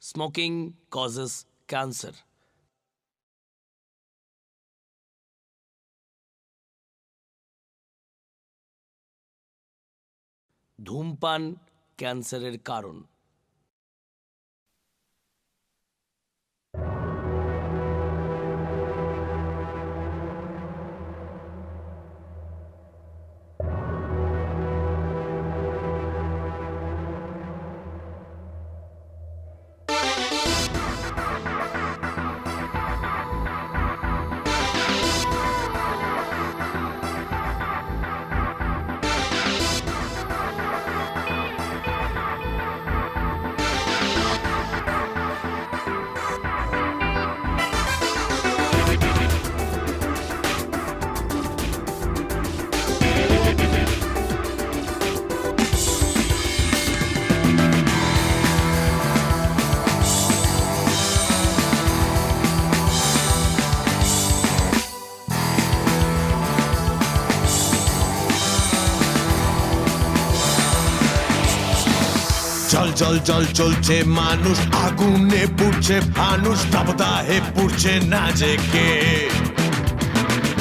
Smoking causes cancer. ধূমপান ক্যান্সারের কারণ। জল জল জল চলছে মানুষ, আগুনে পুড়ছে ফানুষ, দাবদাহে পুড়ছে না জেগে।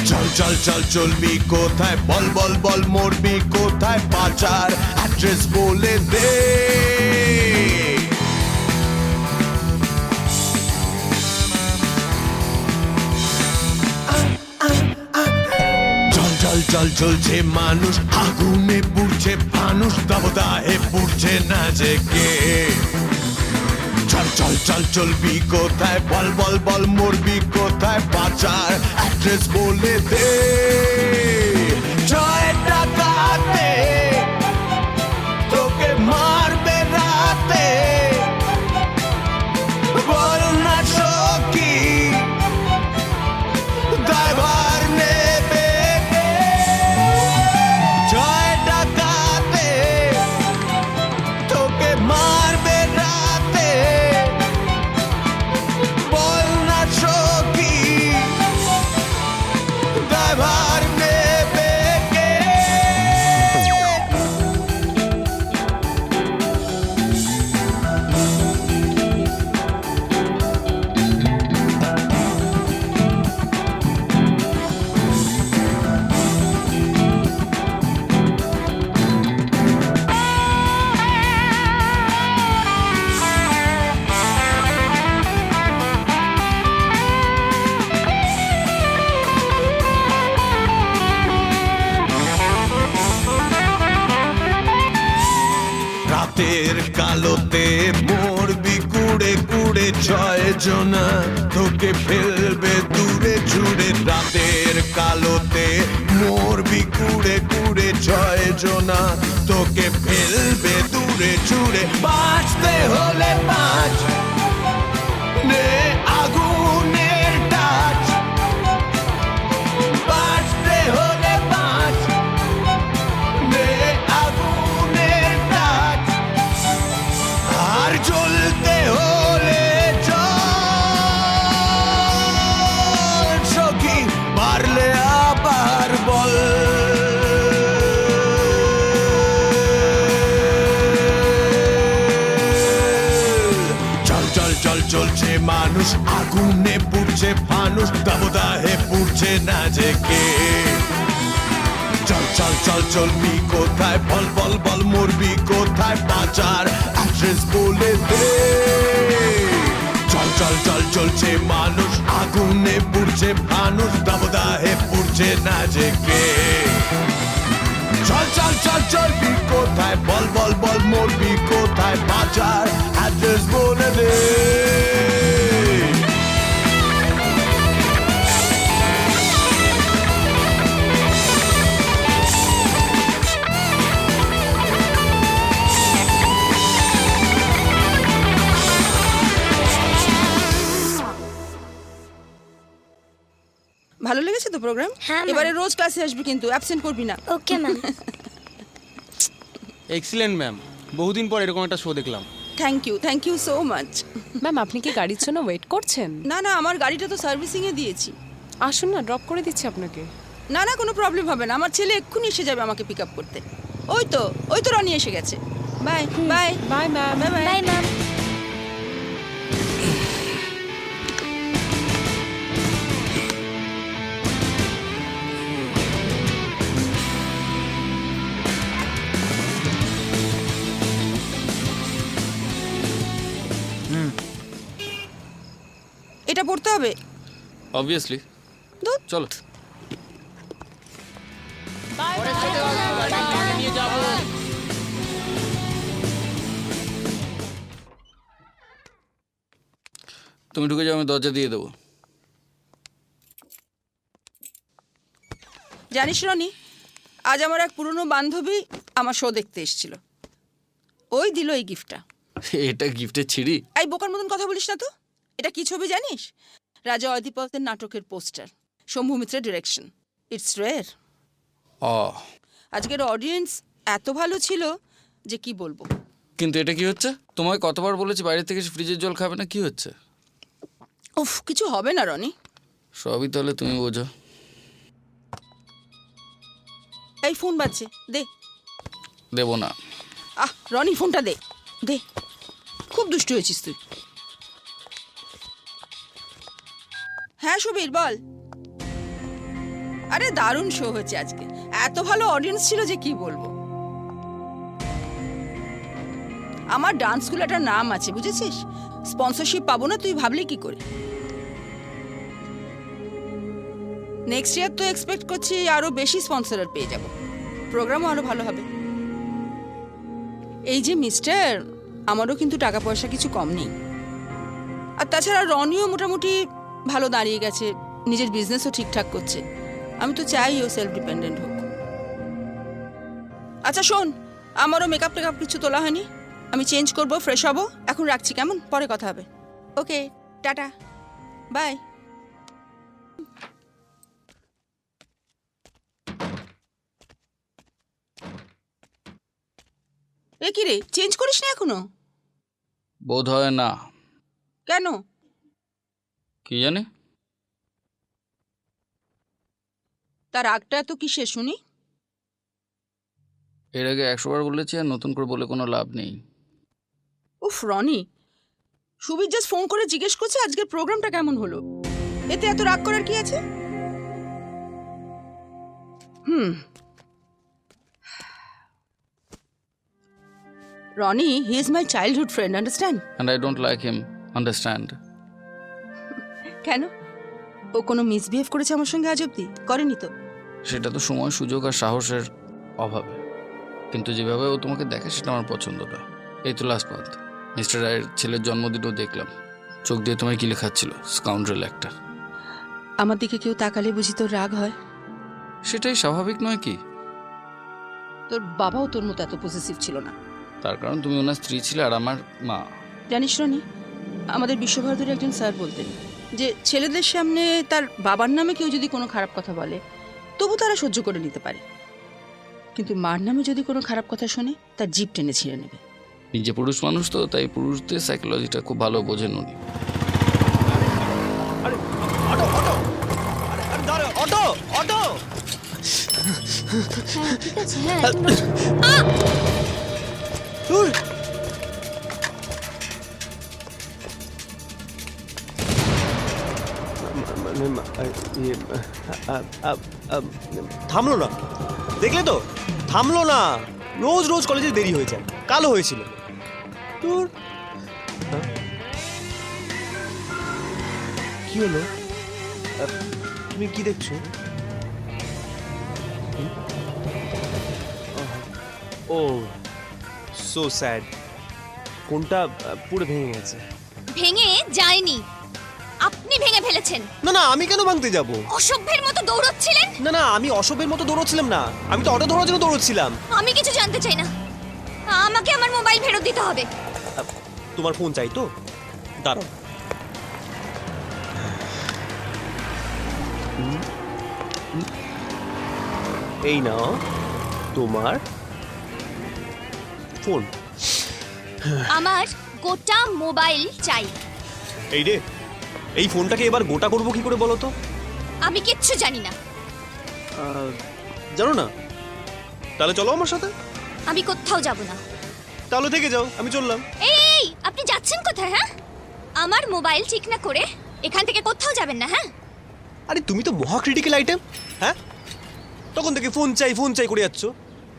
চল চল চল চলবি কোথায়, বল বল বল মরবি কোথায়, পাচার অ্যাড্রেস বলে দে। জল চলছে মানুষ, আগুনে পুড়ছে ফানুষ, দাবদাহে পুড়ছে না জেগে। চল চল চল চলবি কোথায়, বল বল বল মরবি কোথায়, পাচার অ্যাড্রেস বলে দে। ছয় টাকাতে তোকে মারবে রাতে, বল না সখী ড্রাইভার নেবে। ছয় টাকাতে তোকে মারবে রাতে, বল না সখী ড্রাইভার নেবে কে। রাতের কালোতে মরবি কুড়ে কুড়ে, ছয় জনা তোকে ফেলবে দূরে ছুড়ে। রাতের কালোতে মরবি কুড়ে কুড়ে, ছয় জনা তোকে ফেলবে দূরে ছুড়ে। বাঁচতে হলে বাঁচ, নে আগুনের টাচ। বাঁচতে হলে বাঁচ, নে আগুনের টাচ। আর চলতে হলে চল সখী, পারলে আবার বল। চল চল চল চলছে মানুষ, আগুনে পুড়ছে ফানুষ, দাবদাহে পুড়ছে না জেগে। চল চল চল চলবি কোথায়, বল বল বল মরবি কোথায়, পাচার অ্যাড্রেস বলে দে। চল চল চল চলছে মানুষ, আগুনে পুড়ছে ফানুষ, দাবদাহে পুড়ছে না জেগে। চল চল চল চলবি কোথায়, বল বল বল মরবি কোথায়, পাচার অ্যাড্রেস বলে দে। ভালো লেগেছে তো প্রোগ্রাম? হ্যাঁ, ম্যাম। এবারে রোজ ক্লাসে আসবি কিন্তু, অ্যাবসেন্ট করবি না। Okay ma'am. এক্সিলেন্ট ম্যাম, বহুদিন পর এরকম একটা শো দেখলাম। Thank you so much. Ma'am আপনি কি গাড়ির জন্য ওয়েট করছেন? না না, আমার গাড়িটা তো সার্ভিসিংয়ে দিয়েছি। আসুন না, ড্রপ করে দিচ্ছি আপনাকে। না না, কোনো প্রবলেম হবে না, আমার ছেলে এক্ষুনি এসে যাবে আমাকে পিক আপ করতে। ওই তো রনি এসে গেছে। Bye bye bye ma'am. Bye bye. Bye ma'am. এটা পড়তে হবে? অবভিয়াসলি। ধুৎ। চলো। তুমি ঢুকে যাও, আমি দরজা দিয়ে দেবো। জানিস রনি, আজ আমার এক পুরনো বান্ধবী আমার শো দেখতে এসেছিল। ওই দিল এই গিফটটা। এটা গিফটের ছিঁড়ি? এই বোকার মতন কথা বলিস না তো। এটা কি ছবি জানিস? রাজা অধিপতের নাটকের পোস্টার, শম্ভু মিত্রের ডিরেকশন। It's rare. ও, আজকের অডিয়েন্স এত ভালো ছিল যে কি বলবো। কিন্তু এটা কি হচ্ছে? তোমায় কতবার বলেছি বাইরে থেকে ফ্রিজের জল খাবে না, কি হচ্ছে? উফ, কিছু হবে না রনি। সবই তাহলে তুমি বোঝো। এই ফোন বাজছে, দে। দেবো না। রনি ফোনটা দে, দে। খুব দুষ্টু হয়েছিস তুই। হ্যাঁ সুবীর বল। আরে দারুণ শো হয়েছে আজকে, এত ভালো অডিয়েন্স ছিল যে কি বলবো। আমার ডান্স স্কুল একটা নাম আছে, বুঝেছিস? স্পন্সরশিপ পাবো না তুই ভাবলি কি করে? নেক্সট ইয়ার তো এক্সপেক্ট করছি আরো বেশি স্পন্সরার পেয়ে যাব, প্রোগ্রামও আরো ভালো হবে। এই যে মিস্টার, আমারও কিন্তু টাকা পয়সা কিছু কম নেই। আর তাছাড়া রনিও মোটামুটি ভালো দাঁড়িয়ে গেছে, নিজের বিজনেসও ঠিকঠাক করছে। আমি তো চাই ও সেলফ ডিপেন্ডেন্ট হোক। আচ্ছা শোন, আমারও মেকআপ টেকআপ কিছু তোলা হয়নি, আমি চেঞ্জ করব, ফ্রেশ হব। এখন রাখছি, কেমন? পরে কথা হবে। ওকে, টাটা, বাই। এ কি রে, চেঞ্জ করিস না এখনো? বোধ হয় না। কেন? কি জানি। তার রাগটা এত কিসে শুনি? এর আগে 100 বার বলেছি, আর নতুন করে বলে কোনো লাভ নেই। উফ রনি, সুবীর জাস্ট ফোন করে জিজ্ঞেস করছে আজকের প্রোগ্রামটা কেমন হলো, এতে এত রাগ করার কি আছে? Roni, he is my childhood friend, understand? And I don't like him, understand? কেন? ও কোনো মিসবিহেভ করেছে আমার সঙ্গে আজ অব্দি? করেনি তো? সেটা তো সময়, সুযোগ আর সাহসের অভাবে। কিন্তু যেভাবে ও তোমাকে দেখে সেটা আমার পছন্দ না। এই তো লাস্ট পান্থ, মিস্টার রায়ের ছেলের জন্মদিনও দেখলাম, চোখ দিয়ে তোমায় কি লেখাচ্ছিল, স্কাউন্ড্রেল একটা। আমার দিকে কেউ তাকালে বুঝি তোর রাগ হয়? সেটাই স্বাভাবিক নয় কি? তোর বাবাও তোর মতো এত পজিটিভ ছিল না। তার কারণ তুমি ওনার স্ত্রী ছিলে আর আমার মা। জানিস রনি, আমাদের বিশ্বভারতীর একজন স্যার বলতেন যে ছেলেদের সামনে তার বাবার নামে কেউ যদি কোনো খারাপ কথা বলে তবু তারা সহ্য করে নিতে পারে, কিন্তু মার নামে যদি কোনো খারাপ কথা শোনে তার জিভ টেনে ছিঁড়ে নেবে। নিজে পুরুষ মানুষ তো, তাই পুরুষদের সাইকোলজিটা খুব ভালো বোঝেন উনি। অটো অটো, ঠিক আছে, হ্যাঁ। থামলো না, দেখলে তো থামলো না। রোজ রোজ কলেজে দেরি হয়ে যায়, কালো হয়েছিল তোর। কি হলো? তুমি কি দেখছো? ও সো স্যাড। কোনটা পুরো ভেঙে গেছে? ভেঙে যায়নি, আপনি ভেঙে ফেলেছেন। না না, আমি কেন ভাঙতে যাব? অসভ্যের মতো দৌড়চ্ছিলেন। না না, আমি অসভ্যের মতো দৌড়চ্ছিলাম না, আমি তো অটো ধরার জন্য দৌড়চ্ছিলাম। আমি কিছু জানতে চাই না, আমাকে আমার মোবাইল ফেরত দিতে হবে। তোমার ফোন চাই তো? দাঁড়াও। এই নাও তোমার ফোন। আমার গোটা মোবাইল চাই। এই রে, এই ফোনটাকে এবার গোটা করবো কি করে বলো তো? আমি কিচ্ছু জানি না। জানো না? তাহলে চলো আমার সাথে। আমি কোথাও যাব না। তাহলে থেকে যাও, আমি চললাম। এই আপনি যাচ্ছেন কোথায়? হ্যাঁ, আমার মোবাইল ঠিক না করে এখান থেকে কোথাও যাবেন না। হ্যাঁ, আরে তুমি তো মহা ক্রিটিক্যাল আইটেম। হ্যাঁ, তখন থেকে ফোন চাই করে যাচ্ছ।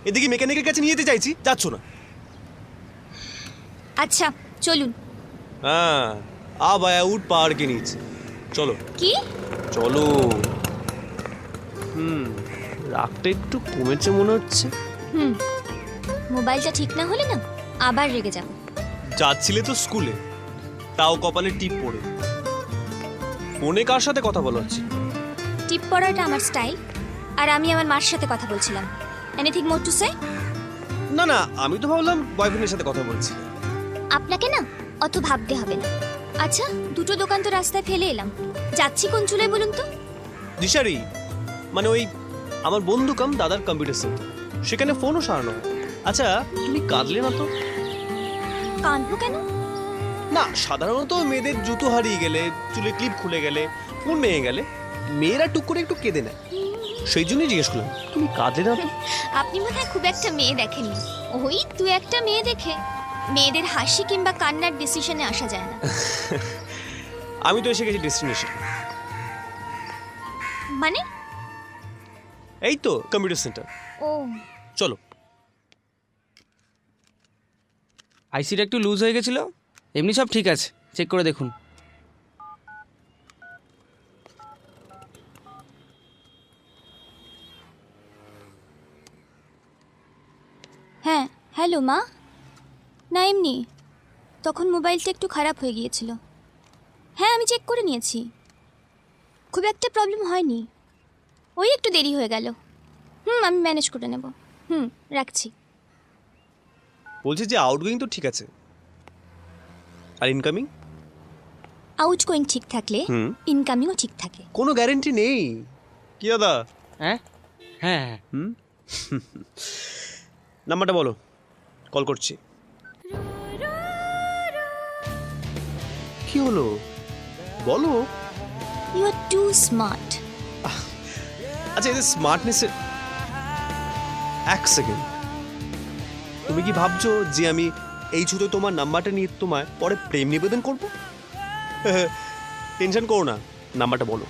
এদিকে মেকানিকের কাছে নিয়ে যেতে চাইছি, যাচ্ছ না। আচ্ছা চলুন। हाँ अब आया ऊट पहाड़ के नीचे। চলো কি? চলো। রাগটা একটু কমেছে মনে হচ্ছে। মোবাইলটা ঠিক না হলে না আবার রেগে যাবো। যাচ্ছিলে তো স্কুলে, তাও কপালে টিপ পড়ে। ফোনে কার সাথে কথা বলা হচ্ছে? টিপ পড়াটা আমার স্টাইল, আর আমি আমার মার সাথে কথা বলছিলাম। Anything more to say? না না, আমি তো ভাবলাম বয়ফ্রেন্ডের সাথে কথা বলছি। আপনাকে না অত ভাবতে হবে না। আচ্ছা, দুটো দোকান তো রাস্তায় ফেলে এলাম, যাচ্ছি কোন চুলায় বলুন তো? দিশারি, মানে ওই আমার বন্ধু কাম দাদার কম্পিউটার সেন্টার, সেখানে ফোনও সারানো হয়। আচ্ছা, তুমি কাঁদলে না তো? কাঁদবো কেন? না, সাধারণত মেয়েদের জুতো হারিয়ে গেলে, চুলে ক্লিপ খুলে গেলে, ফোন ভেঙে গেলে মেয়েরা টুক করে একটু কেঁদে নেয়। সেই জন্যই জিজ্ঞেস করলাম, তুমি কাঁদলে না তো? আপনি মনে হয় খুব একটা মেয়ে দেখেননি। ওই তুই একটা মেয়ে দেখে মেয়েদের হাসি কিংবা কান্নার ডিসিশনে আসা যায় না। আমি তো এসে গেছি ডেস্টিনেশন। মানে? এই তো কম্পিউটার সেন্টার। ও, চলো। আইসিটা একটু লুজ হয়ে গেছিল, এমনি সব ঠিক আছে, চেক করে দেখুন। হ্যাঁ হ্যালো মা। না এমনি, তখন মোবাইলটা একটু খারাপ হয়ে গিয়েছিল। হ্যাঁ আমি চেক করে নিয়েছি, খুব একটা প্রবলেম হয়নি, ওই একটু দেরি হয়ে গেল। আমি ম্যানেজ করে নেব। রাখছি। বলছি যে আউটগোয়িং তো ঠিক আছে, আর ইনকামিং? আউট গোয়িং ঠিক থাকলে ইনকামিংও ঠিক থাকে। কোনো গ্যারেন্টি নেই। কি দাদা? হ্যাঁ হ্যাঁ হ্যাঁ নাম্বারটা বলো, কল করছি। কি হলো বলো। You are too smart. আচ্ছা, এদের স্মার্টনেসের এক সেকেন্ড, তুমি কি ভাবছো যে আমি এই ছুতো তোমার নাম্বারটা নিয়ে তোমায় পরে প্রেম নিবেদন করবো? টেনশন করো না, নাম্বারটা বলো।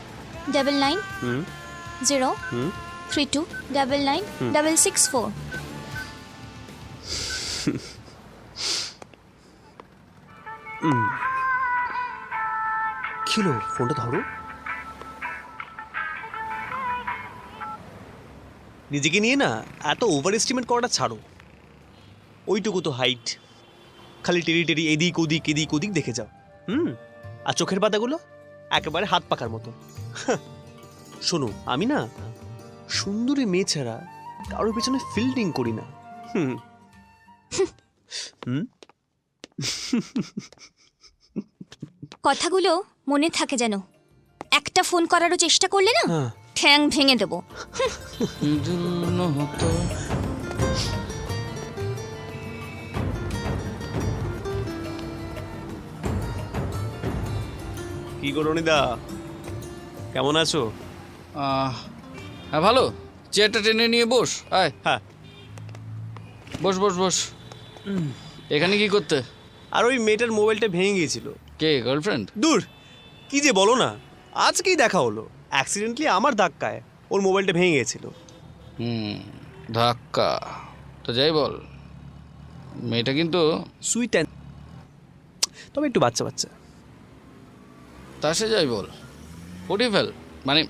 9903299966 কি হলো, ফোনটা ধরো। নিজেকে নিয়ে না এত ওভার এস্টিমেট করাটা ছাড়ো। ওইটুকু তো হাইট, খালি টেরি টেরি এদিক ওদিক এদিক ওদিক দেখে যাও। আর চোখের পাতাগুলো একেবারে হাত পাকার মতো। শোনো, আমি না সুন্দরী মেয়ে ছাড়া কারোর পেছনে ফিল্ডিং করি না। কথাগুলো মনে থাকে যেন। একটা ফোন করারও চেষ্টা করলে না ঠ্যাং ভেঙে দেবো। হতো কি গো রনিদা, কেমন আছো? হ্যাঁ ভালো, চেয়ারটা টেনে নিয়ে বস। আয় হ্যাঁ, বস বস বস। এখানে কি করতে? আর ওই মেয়েটার মোবাইলটা ভেঙে গিয়েছিল। কে, গার্লফ্রেন্ড? দূর, কি যে বলো না, আজকেই দেখা হলো। অ্যাক্সিডেন্টলি আমার ধাক্কায় ওর মোবাইলটা ভেঙে গেছিল। ধাক্কা তো যাই বল, মেয়েটা কিন্তু সুইট অ্যান্ড, তবে একটু বাচ্চা বাচ্চা। তা সে যাই বল, পটিয়ে ফেল। মানে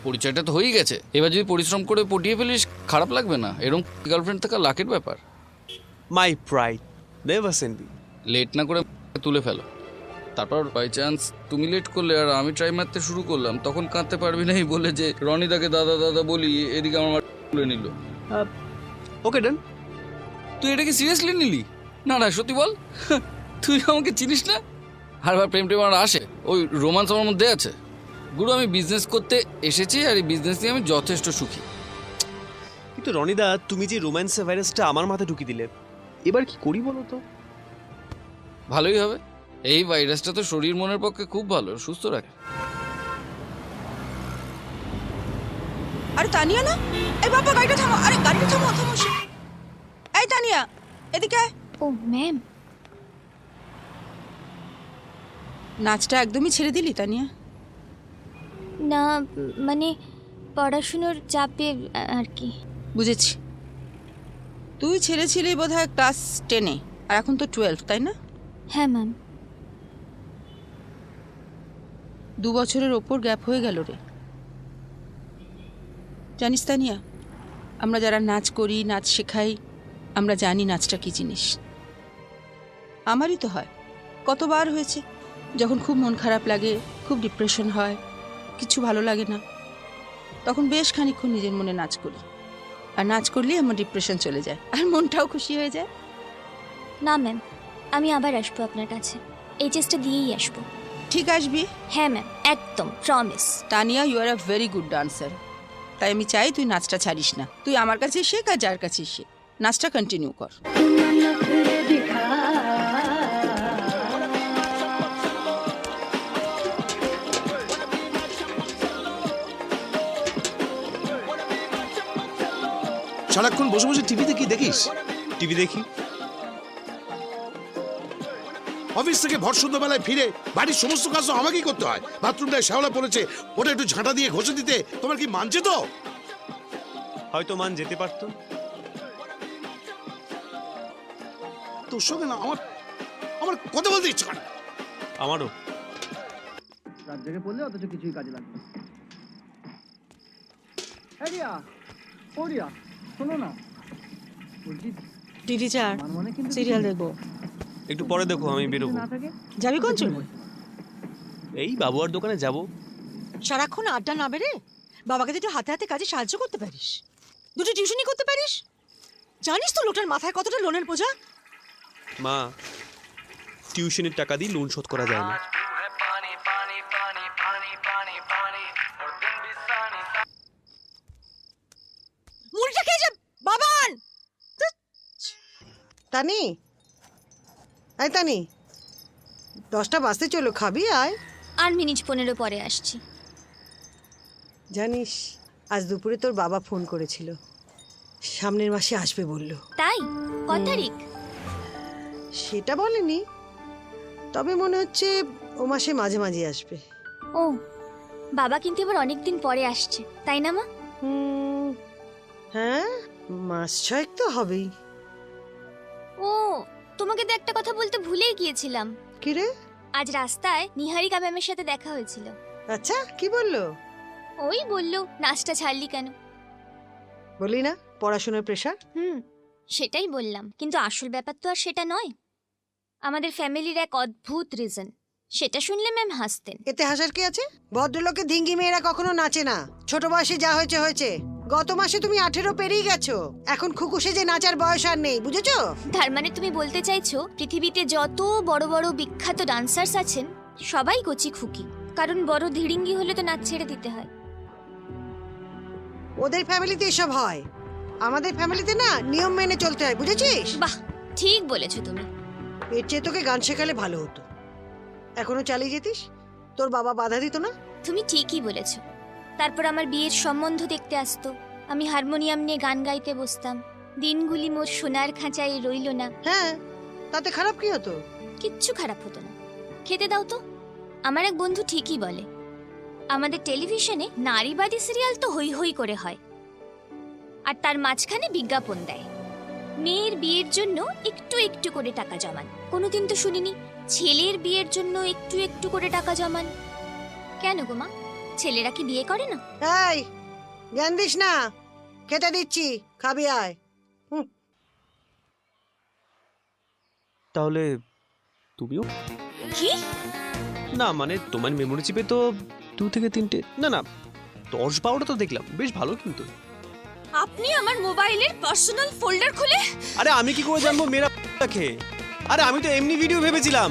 পরিচয়টা তো হয়েই গেছে, এবার যদি পরিশ্রম করে পটিয়ে ফেলিস খারাপ লাগবে না? এরকম গার্লফ্রেন্ড থাকা লাকের ব্যাপার। My pride never send me. Late না করে তুলে ফেলো, তারপর বাই চান্স তুমি লেট করলে আর আমি ট্রাই মারতে শুরু করলাম, তখন কাঁদতে পারবি না বলে যে রনিদাকে দাদা দাদা বলি, এদিকে আমার তুলে নিল। ওকে ডান। তুই এটাকে সিরিয়াসলি নিলি? না না সত্যি বল, তুই আমাকে চিনিস না? হারবার প্রেম টেম আর আসে, ওই রোমান্স আমার মধ্যে আছে। গুরু, আমি বিজনেস করতে এসেছি, আর এই বিজনেস নিয়ে আমি যথেষ্ট সুখী। কিন্তু রনিদা, তুমি যে রোম্যান্সের ভাইরাসটা আমার মাথায় ঢুকিয়ে দিলে, এবার কি করি বলো তো? ভালোই হবে, এই ভাইরাসটা তো শরীর মনের পক্ষে খুব ভালো, সুস্থ রাখে। আরে তানিয়া না, এই বাবা গাড়িটা থামো, আরে গাড়িটা থামো থামো। এই তানিয়া, এদিকে আয়। ও ম্যাম, নাচটা একদমই ছেড়ে দিলি তানিয়া? না মানে পড়াশুনোর চাপে আর কি। বুঝেছি, তুই ছেড়েছিলি বোধহয় ক্লাস 10-এ, আর এখন তো 12, তাই না? হ্যাঁ ম্যাম। 2 বছরের ওপর গ্যাপ হয়ে গেল রে। জানিস তানিয়া, আমরা যারা নাচ করি, নাচ শেখাই, আমরা জানি নাচটা কী জিনিস। আমারই তো হয়, কতবার হয়েছে যখন খুব মন খারাপ লাগে, খুব ডিপ্রেশন হয়, কিছু ভালো লাগে না, তখন বেশ খানিকক্ষণ নিজের মনে নাচ করি। আর নাচ করলেই আমার ডিপ্রেশন চলে যায় আর মনটাও খুশি হয়ে যায়। না ম্যাম, আমি আবার আসবো আপনার কাছে, এইচএসটা দিয়েই আসবো। ঠিক আসবি? হ্যাঁ ম্যাম, একদম promise. Tania, you are a very good dancer. তাই আমি চাই তুই নাচটা ছাড়িস না। তুই আমার কাছে শেখ আর যার কাছে শেখ, নাচটা কন্টিনিউ কর। সারাক্ষণ বসে বসে টিভিতে কি দেখিস? টিভি দেখি। অফিস থেকে ভর সন্ধ্যাবেলায় ফিরে বাড়ির সমস্ত কাজ তো আমাকেই করতে হয়। বাথরুমটায় শ্যাওলা পড়েছে, ওটা একটু ঝাঁটা দিয়ে ঘষে দিতে তোমার কি মানছে তো? হয়তো মান যেতে পারতো। তোর সঙ্গে না আমার আমার কথা বলতে ইচ্ছা করে না। আমারও। রাত জেগে পড়লে অথচ কিছুই কাজে লাগবে না। এই রিয়া, ও রিয়া, শোনো না, বলছি টিচার আমার মনে কিন্তু সিরিয়াল দেখবো। একটু পরে দেখো, আমি বেরোবো। না থাকে যাবি কোন চল? এই বাবুয়ার দোকানে যাব। সারাক্ষণ আড্ডা না বেড়ে বাবাকে তো একটু হাতে হাতে কাজে সাহায্য করতে পারিস, দুটো টিউশনই করতে পারিস। জানিস তো লোকটার মাথায় কতটা লোনের বোঝা। মা, টিউশনের টাকা দিয়ে লোন শোধ করা যায় না। মুড়িটা খেয়ে যা বাবান। তানি, আয় তানি, 10টা বাজতে চলো, খাবি আয়। আর মিনিট 15 পরে আসছি। জানিস আজ দুপুরে তোর বাবা ফোন করেছিল, সামনের মাসে আসবে বলল। তাই? কত তারিখ? সেটা বলেনি, তবে মনে হচ্ছে ও মাসে মাঝে মাঝে আসবে। ও, বাবা কিন্তু এবার অনেকদিন পরে আসছে, তাই না মা? হ্যাঁ, মাস 6 তো হবেই। ও, তোমাকে তো একটা কথা বলতে ভুলেই গিয়েছিলাম। কি রে? আজ রাস্তায় নিহারিকা ম্যামের সাথে দেখা হয়েছিল। আচ্ছা, কি বললো? ওই বললো নাচটা ছাড়লি কেন। বলি না পড়াশোনার প্রেশার। সেটাই বললাম, কিন্তু আসল ব্যাপার তো আর সেটা নয়। আমাদের ফ্যামিলির এক অদ্ভুত রিজন, সেটা শুনলে ম্যাম হাসতেন। এতে হাসার কি আছে? ভদ্রলোকে ধিঙ্গি মেয়েরা কখনো নাচে না। ছোট বয়সে যা হয়েছে হয়েছে। গত মাসে তুমি 18 পেরিয়ে গেছো, এখন খুকুসে যে নাচার বয়স আর নেই, বুঝেছো? তার মানে তুমি বলতে চাইছো পৃথিবীতে যত বড় বড় বিখ্যাত ডান্সার্স আছেন সবাই কচি খুকি, কারণ বড় ধিড়িঙ্গি হলে তো নাচ ছেড়ে দিতে হয়। ওদের ফ্যামিলিতে এসব হয়, আমাদের ফ্যামিলিতে না নিয়ম মেনে চলতে হয়, বুঝেছিস? বাহ, ঠিক বলেছো তুমি। এর চেয়ে তোকে গান শেখালে ভালো হতো, এখনো চালিয়ে যেতিস, তোর বাবা বাধা দিত না। তুমি ঠিকই বলেছ। তারপর আমার বিয়ের সম্বন্ধ দেখতে আসতো, আমি হারমোনিয়াম নিয়ে গান গাইতে বসতাম, দিনগুলি মোর সোনার খাঁচায় রইল না। হ্যাঁ, তাতে খারাপ কি হতো? কিচ্ছু খারাপ হতো না। খেতে দাও তো। আমার এক বন্ধু ঠিকই বলে, আমাদের টেলিভিশনে নারীবাদী সিরিয়াল তো হই হই করে হয়, আর তার মাঝখানে বিজ্ঞাপন দেয় মেয়ের বিয়ের জন্য একটু একটু করে টাকা জমান। কোনোদিন তো শুনিনি ছেলের বিয়ের জন্য একটু একটু করে টাকা জমান। কেন গো মা, ছেলেরা কি বিয়ে করে না? এই, জ্ঞান দিস না, খেতে দিচ্ছি, খাবি আয়। তাহলে তুমিও? কি? না মানে তোমার মেমোরি চিপে তো 2 থেকে 3টে, না না 10-12টা তো দেখলাম, বেশ ভালো কিন্তু। আপনি আমার মোবাইলের পার্সোনাল ফোল্ডার খুলে? আরে আমি কি করে জানবো মেয়েরা দেখে? আরে আমি তো এমনি ভিডিও ভেবেছিলাম।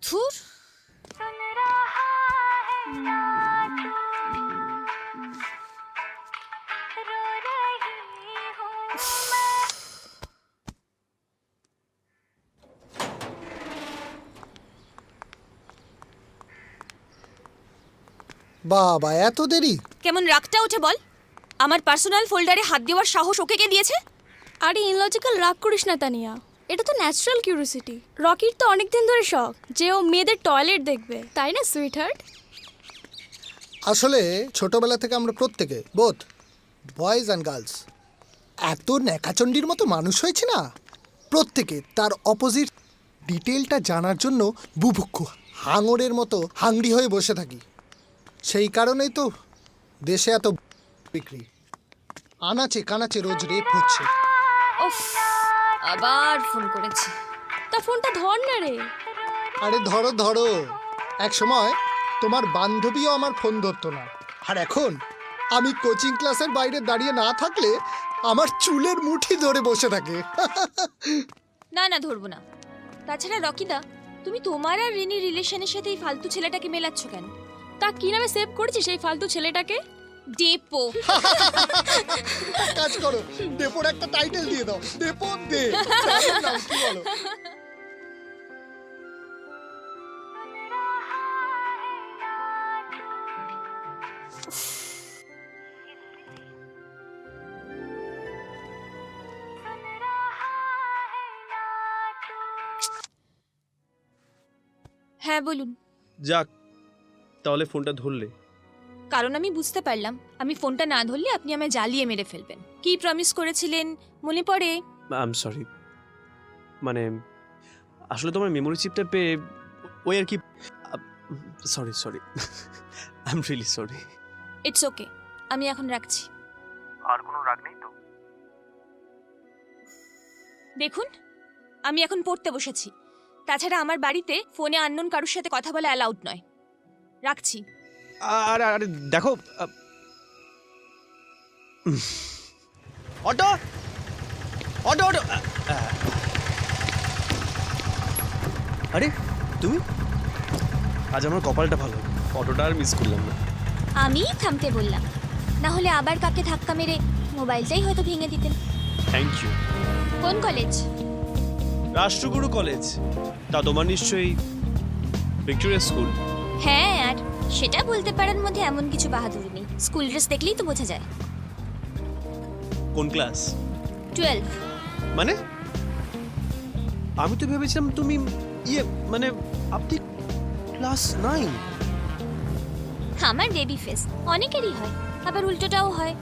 ধুর। বাবা, এত দেরি? কেমন রাগটা উঠে বল? আমার পার্সোনাল ফোল্ডারে হাত দেওয়ার সাহস ওকে কে দিয়েছে? আরে ইনলজিক্যাল রাগ করিস না তানিয়া, এটা তো ন্যাচারাল কিউরিওসিটি। রকির তো অনেকদিন ধরে শখ যে ও মেয়েদের টয়লেট দেখবে, তাই না সুইট হার্ট? আসলে ছোটবেলা থেকে আমরা প্রত্যেকে বোধ বয়েজ অ্যান্ড গার্লস এত ন্যাকাচণ্ডীর মতো মানুষ হয়েছে না, প্রত্যেকে তার অপোজিট ডিটেলটা জানার জন্য বুভুক্ষু হাঙরের মতো হাংরি হয়ে বসে থাকি। সেই কারণেই তো দেশে এত বিক্রি, আনাচে কানাচে রোজ রেপ হচ্ছে। উফ, আবার ফোন করেছে। তা ফোনটা ধর না রে। আরে ধরো ধরো, এক সময় তোমার বান্ধবীও আমার ফোন ধরতো না, আর এখন আমি কোচিং ক্লাসের বাইরে দাঁড়িয়ে না থাকলে আমার চুলের মুঠি ধরে বসে থাকে। না না, ধরবো না। তাছাড়া রকিদা, তুমি তোমার আর রিনির রিলেশনের সাথে এই ফালতু ছেলেটাকে মেলাচ্ছ কেন? তা কি নামে সেভ করেছিস এই ফালতু ছেলেটাকে? ডেপো। কাজ করো, ডেপোর একটা টাইটেল দিয়ে দাও, ডেপো দে। নাম কি বলো? হ্যাঁ বলুন। যাক, তাহলে ফোনটা ধরলে। কারণ আমি বুঝতে পারলাম আমি ফোনটা না ধরলে আপনি আমায় জ্বালিয়ে মেরে ফেলবেন। কি প্রমিস করেছিলেন মনে পড়ে? আই এম সরি, মানে আসলে তোমার মেমোরি চিপটা পেয়ে ওই আর কি। Sorry sorry, I am really sorry. It's okay, আমি এখন রাখছি। আর কোনো রাগ নেই তো? দেখুন, আমি এখন পড়তে বসেছি। তাছাড়া আমার বাড়িতে ফোনে আননোন কারোর সাথে কথা বলা অ্যালাউড নয়। রাখছি। আরে আরে দেখো, অটো অটো অটো। আরে তুমি, আজ আমার কপালটা ভালো, অটোটা আর মিস করলাম না। আমি থামতে বললাম, না হলে আবার কাকে ধাক্কা মেরে মোবাইলটাই হয়তো ভেঙে দিতেন। Thank you. কোন কলেজ? রাষ্ট্রগুরু কলেজ। তা তোমার নিশ্চয়ই ভিক্টোরিয়া স্কুল। হ্যাঁ, আর সেটা বলতে পারার মধ্যে এমন কিছু বাহাদুরি নেই। স্কুল ড্রেস দেখলেই তো বোঝা যায়। কোন ক্লাস? 12। মানে আমি তো ভেবেছিলাম তুমি মানে আপনি ক্লাস 9। আমার বেবি ফেস অনেকেরই হয়, আবার উল্টোটাও হয়।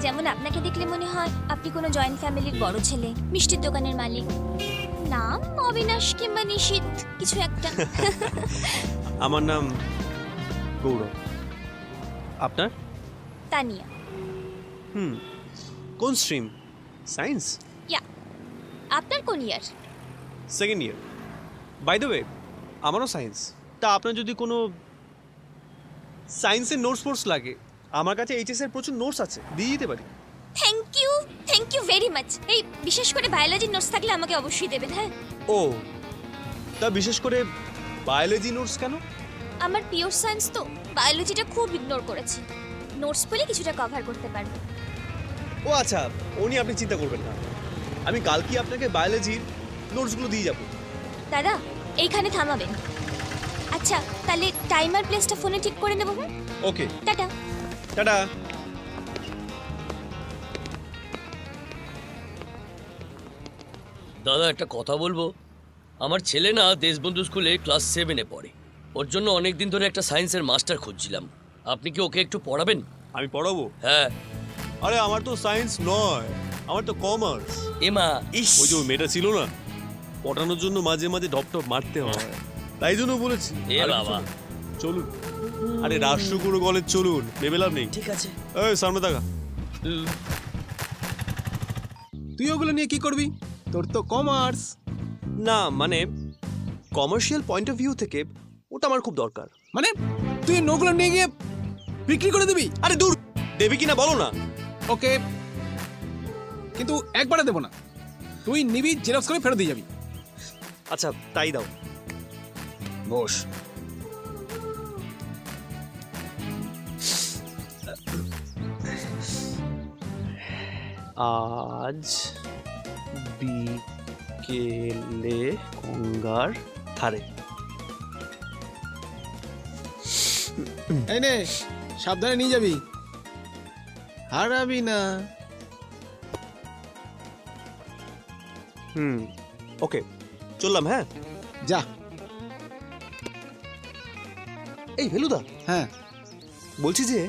যেমন আপনাকে দেখলে মনে হয় আপনি কোনো জয়েন্ট ফ্যামিলির বড় ছেলে, মিষ্টির দোকানের মালিক। নাম অবিনাশ কিংবা নিশীথ কিছু একটা। আমার নাম গৌরব। আপনার? তানিয়া। কোন স্ট্রিম? সায়েন্স? ইয়া। আপনার কোন year? Second year. By the way, আমারও সায়েন্স। তা আপনার যদি কোনো সায়েন্সের নোটস লাগে, আমার কাছে এইচএস এর প্রচুর নোটস আছে, দিয়ে দিতে পারি। Thank you very much. এই বিশেষ করে বায়োলজির নোটস থাকলে আমাকে অবশ্যই দেবেন। হ্যাঁ। ও, তা বিশেষ করে বায়োলজি নোটস কেন? আমার পিওর সায়েন্স তো বায়োলজিটা খুব ইগনোর করেছি। নোটস বলে কিছুটা কভার করতে পারবো। ও আচ্ছা, ও নিয়ে আপনি চিন্তা করবেন না, আমি কালকে আপনাকে বায়োলজির নোটসগুলো দিয়ে যাবো। দাদা, এইখানে থামাবেন। আচ্ছা, তাহলে টাইমার প্লেসটা ফোনে ঠিক করে নেব। ওকে, টাটা। টাটা। দাদা একটা কথা বলবো? আমার ছেলে না দেশবন্ধু স্কুলে ক্লাস 7-এ পড়ে। ওর জন্য অনেক দিন ধরে একটা সায়েন্সের মাস্টার খুঁজছিলাম। আপনি কি ওকে একটু পড়াবেন? আমি পড়াবো? হ্যাঁ। আরে আমার তো সায়েন্স নয়, আমার তো কমার্স। এমা, ইস, ওই যে ওই মেয়েটা ছিল না, পটানোর জন্য মাঝে মাঝে ঢপ মারতে হয়, তাই জন্য বলেছি। এ বাবা, চলুন। আরে রাষ্ট্রগুরু কলেজ চলুন, ভেবে লাভ নেই। ঠিক আছে। এই সামনে থাকা। তুই ওগুলো নিয়ে কি করবি? তোর তো কমার্স। না মানে কমার্শিয়াল পয়েন্ট অফ ভিউ থেকে ওটা আমার খুব দরকার। মানে তুই নোগুলো নিয়ে গিয়ে বিক্রি করে দিবি? আরে দূর, দেবি কিনা বলো না। ওকে, কিন্তু একবারে দেবো না, তুই নিবি, জেরক্স করে ফেরত দিয়ে যাবি। আচ্ছা তাই দাও। বস। আজ বিকেলে গঙ্গার ধারে। এই নে, সাবধানে নিয়ে যাবি, হারাবি না। ওকে, চললাম। হ্যাঁ যা। এই ভেলুদা, হ্যাঁ বলছি যে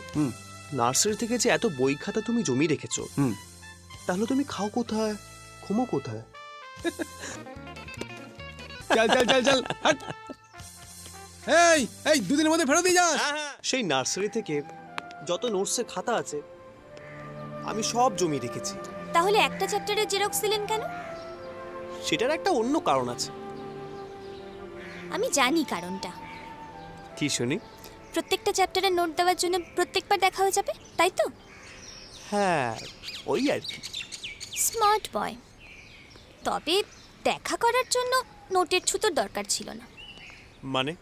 নার্সারি থেকে যে এত বই খাতা তুমি জমিয়ে রেখেছো, তাহলে তুমি খাও কোথায়, ঘুমো কোথায়? চল চল চল চল হাট। এই এই দুদিনের মধ্যে ফেরত দিয়ে যাস। সেই নার্সারি থেকে যত নোটসের খাতা আছে আমি সব জমিয়ে রেখেছি। তাহলে একটা চ্যাপ্টারের জেরক্স দিলেন কেন? সেটার একটা অন্য কারণ আছে। আমি জানি কারণটা। কি শুনি? প্রত্যেকটা চ্যাপ্টারের নোট দেওয়ার জন্য প্রত্যেকবার দেখা হয়ে যাবে, তাই তো? হ্যাঁ, ওই আর কি। Smart boy. তবে দেখা করার জন্য নোটের ছুতোর দরকার ছিল না। মানে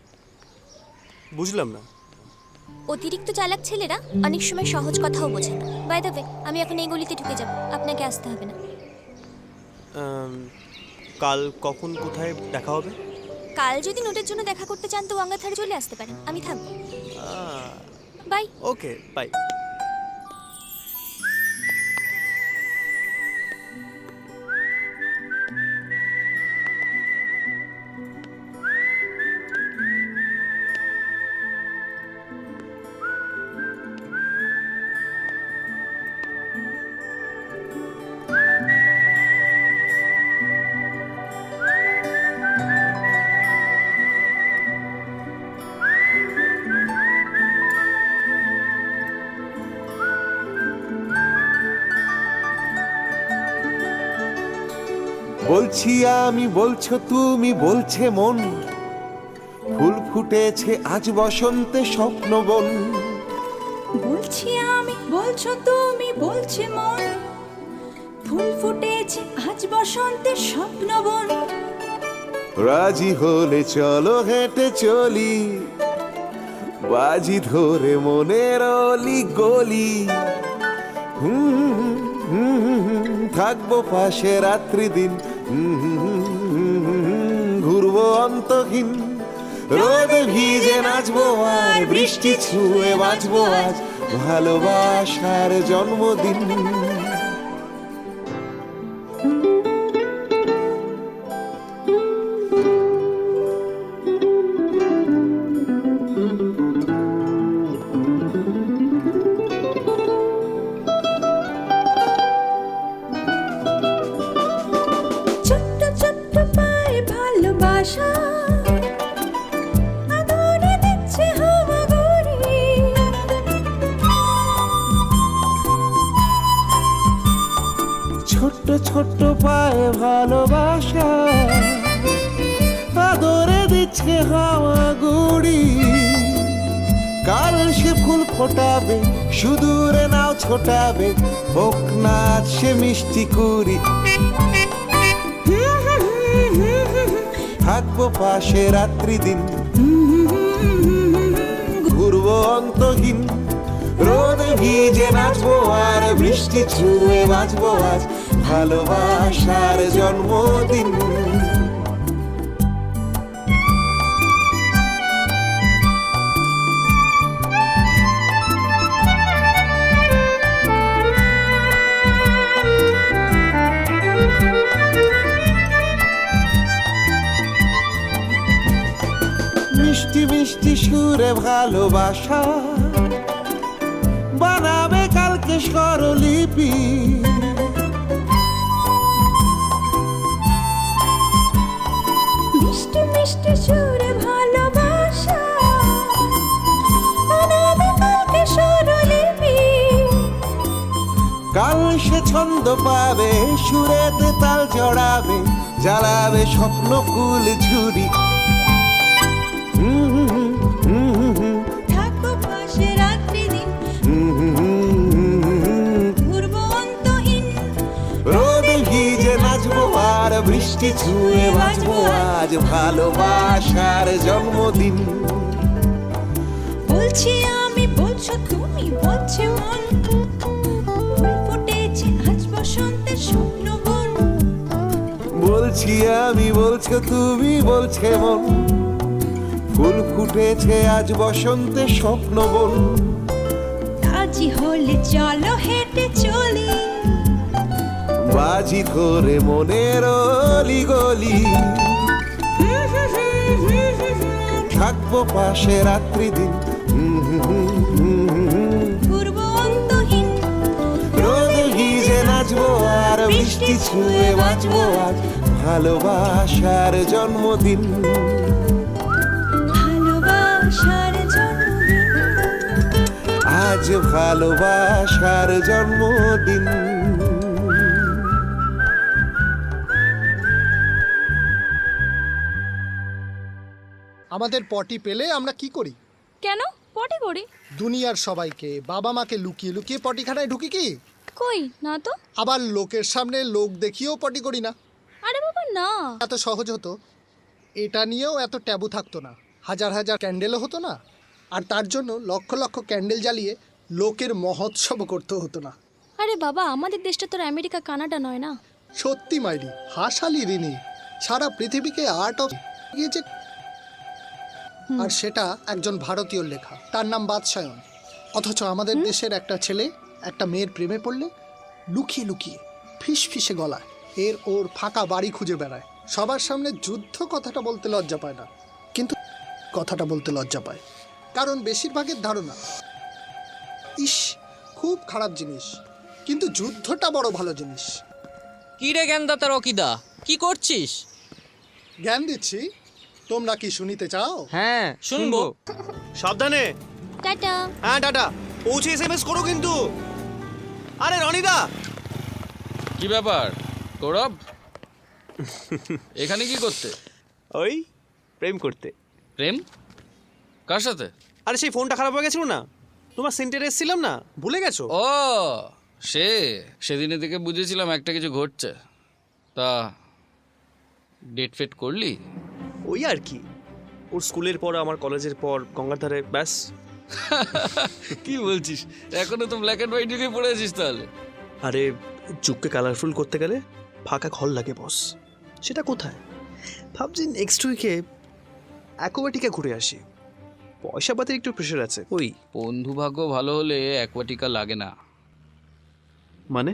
বুঝলাম না। অতিরিক্ত চালাক ছেলেরা অনেক সময় সহজ কথাও বোঝে না। বাই দ্য ওয়ে, আমি এখন এই গলিতে ঢুকে যাব, আপনাকে আসতে হবে না। কাল কখন কোথায় দেখা হবে? কাল যদি নোটের জন্য দেখা করতে চান তো গঙ্গাধারে চলে আসতে পারেন, আমি থাকবো। বাই। Okay, bye. বলছি আমি, বলছো তুমি, বলছে মন, ফুল ফুটেছে আজ বসন্তে স্বপ্ন বন। বলছি আমি, বলছো তুমি, বলছে মন, ফুল ফুটেছে আজ বসন্তের স্বপ্নবন। রাজি হলে চলো হেঁটে চলি, বাজি ধরে মনের অলি গলি। থাকবো পাশে রাত্রি দিন, ঘুরবো অন্তহীন, রোদে ভিজে নাচবো আর বৃষ্টি ছুঁয়ে বাঁচবো আজ ভালোবাসার জন্মদিন। ছোট্ট ছোট্ট পায়ে ভালোবাসা আদরে দিচ্ছে হাওয়াগুড়ি। ছোট্ট ছোট্ট পায়ে ভালোবাসা আদরে দিচ্ছে হাওয়া গুড়ি। কাল সে ফুল ফোটাবে, সুদূরে নাও ছোটাবে, হোক নাচ সে মিষ্টি কুড়ি। থাকবো পাশে রাত্রি দিন, ঘুরবো অন্তহীন, রোদে ভিজে নাচবো আর বৃষ্টি ছুঁয়ে বাঁচবো আজ ভালোবাসার জন্মদিন। মিষ্টি মিষ্টি সুরে ভালোবাসা বানাবে কালকে স্বরলিপি। মিষ্টি মিষ্টি সুরে ভালোবাসা বানাবে কালকে স্বরলিপি। কাল সে ছন্দ পাবে, সুরেতে তাল জড়াবে, জ্বালাবে স্বপ্ন কুল ঝুরি। থাকবো পাশে রাত্রি দিন, ঘুরবো অন্তহীন, রোদে ভিজে নাচবো আর বৃষ্টি ছুঁয়ে বাঁচবো আজ ভালোবাসার জন্মদিন। বলছি আমি, বলছো তুমি, বলছে মন, ফুল ফুটেছে আজ বসন্তের স্বপ্নবন। বলছি আমি, বলছো তুমি, বলছে মন, ফুল ফুটেছে আজ বসন্তে স্বপ্ন বন। রাজি হলে চলো হেঁটে চলি, বাজি ধরে মনের অলি গলি। থাকবো পাশে রাত্রি দিন, ঘুরবো মিষ্টি ছুঁয়ে বাঁচবো আজ ভালোবাসার জন্মদিন। ভালোবাসার জন্মদিন। আজ ভালোবাসার জন্মদিন। আমাদের পটি পেলে আমরা কি করি? কেন পটি করি? দুনিয়ার সবাইকে, বাবা মাকে লুকিয়ে লুকিয়ে পটিখানায় ঢুকি কি? কই না তো। আবার লোকের সামনে লোক দেখিয়েও পটি করি না। আরে বাবা না। এত সহজ হতো, এটা নিয়েও এত ট্যাবু থাকতো না, হাজার হাজার ক্যান্ডেলও হতো না, আর তার জন্য লক্ষ লক্ষ ক্যান্ডেল জ্বালিয়ে লোকের মহোৎসব করতে হতো না। আরে বাবা, আমাদের দেশটা তোর আমেরিকা কানাডা নয় না। সত্যি মাইরি, হাসালি রিনি, সারা পৃথিবীকে আর্ট অফ গিয়েছে, আর সেটা একজন ভারতীয় লেখা, তার নাম বাদশায়ন। অথচ আমাদের দেশের একটা ছেলে একটা মেয়ের প্রেমে পড়লে লুকিয়ে লুকিয়ে ফিস ফিসে গলায় ওর ফাঁকা বাড়ি খুঁজে বেড়ায়। সবার সামনে যুদ্ধ কথাটা বলতে লজ্জা পায় না, কিন্তু কথাটা বলতে লজ্জা পায়, কারণ বেশিরভাগের ধারণা ইস খুব খারাপ জিনিস, কিন্তু যুদ্ধটা বড় ভালো জিনিস। কি রে জ্ঞানদাতা রকিদা, কি করছিস? জ্ঞান দিচ্ছি, তোমরা কি শুনিতে চাও? হ্যাঁ শুনবো। সাবধানে। টাটা। হ্যাঁ টাটা, পৌঁছে এসএমএস করো কিন্তু। আরে রনিদা, কি ব্যাপার গৌরব, এখানে কি করতে? ওই প্রেম করতে। প্রেম কার সাথে? আরে সেই ফোনটা খারাপ হয়ে গেছিল না, তোমার সেন্টারে এসেছিলাম না, ভুলে গেছো? ও সেদিনের দিকে বুঝেছিলাম একটা কিছু ঘটছে, তা ডেট ফেট করলি? ওই আর কি, ওর স্কুলের পর আমার কলেজের পর গঙ্গার ধারে, ব্যাস। কি বলছিস, এখনো তো ব্ল্যাক অ্যান্ড হোয়াইট যুগে পড়ে আছিস তাহলে? আরে যুগকে কালারফুল করতে গেলে ফাঁকা ঘর লাগে বস, সেটা কোথায়? ভাবছি নেক্সট উইকে অ্যাকোয়াটিকা ঘুরে আসি, পয়সা পাতির একটু প্রেশার আছে। ওই বন্ধু ভাগ্য ভালো হলে অ্যাকোয়াটিকা লাগে না। মানে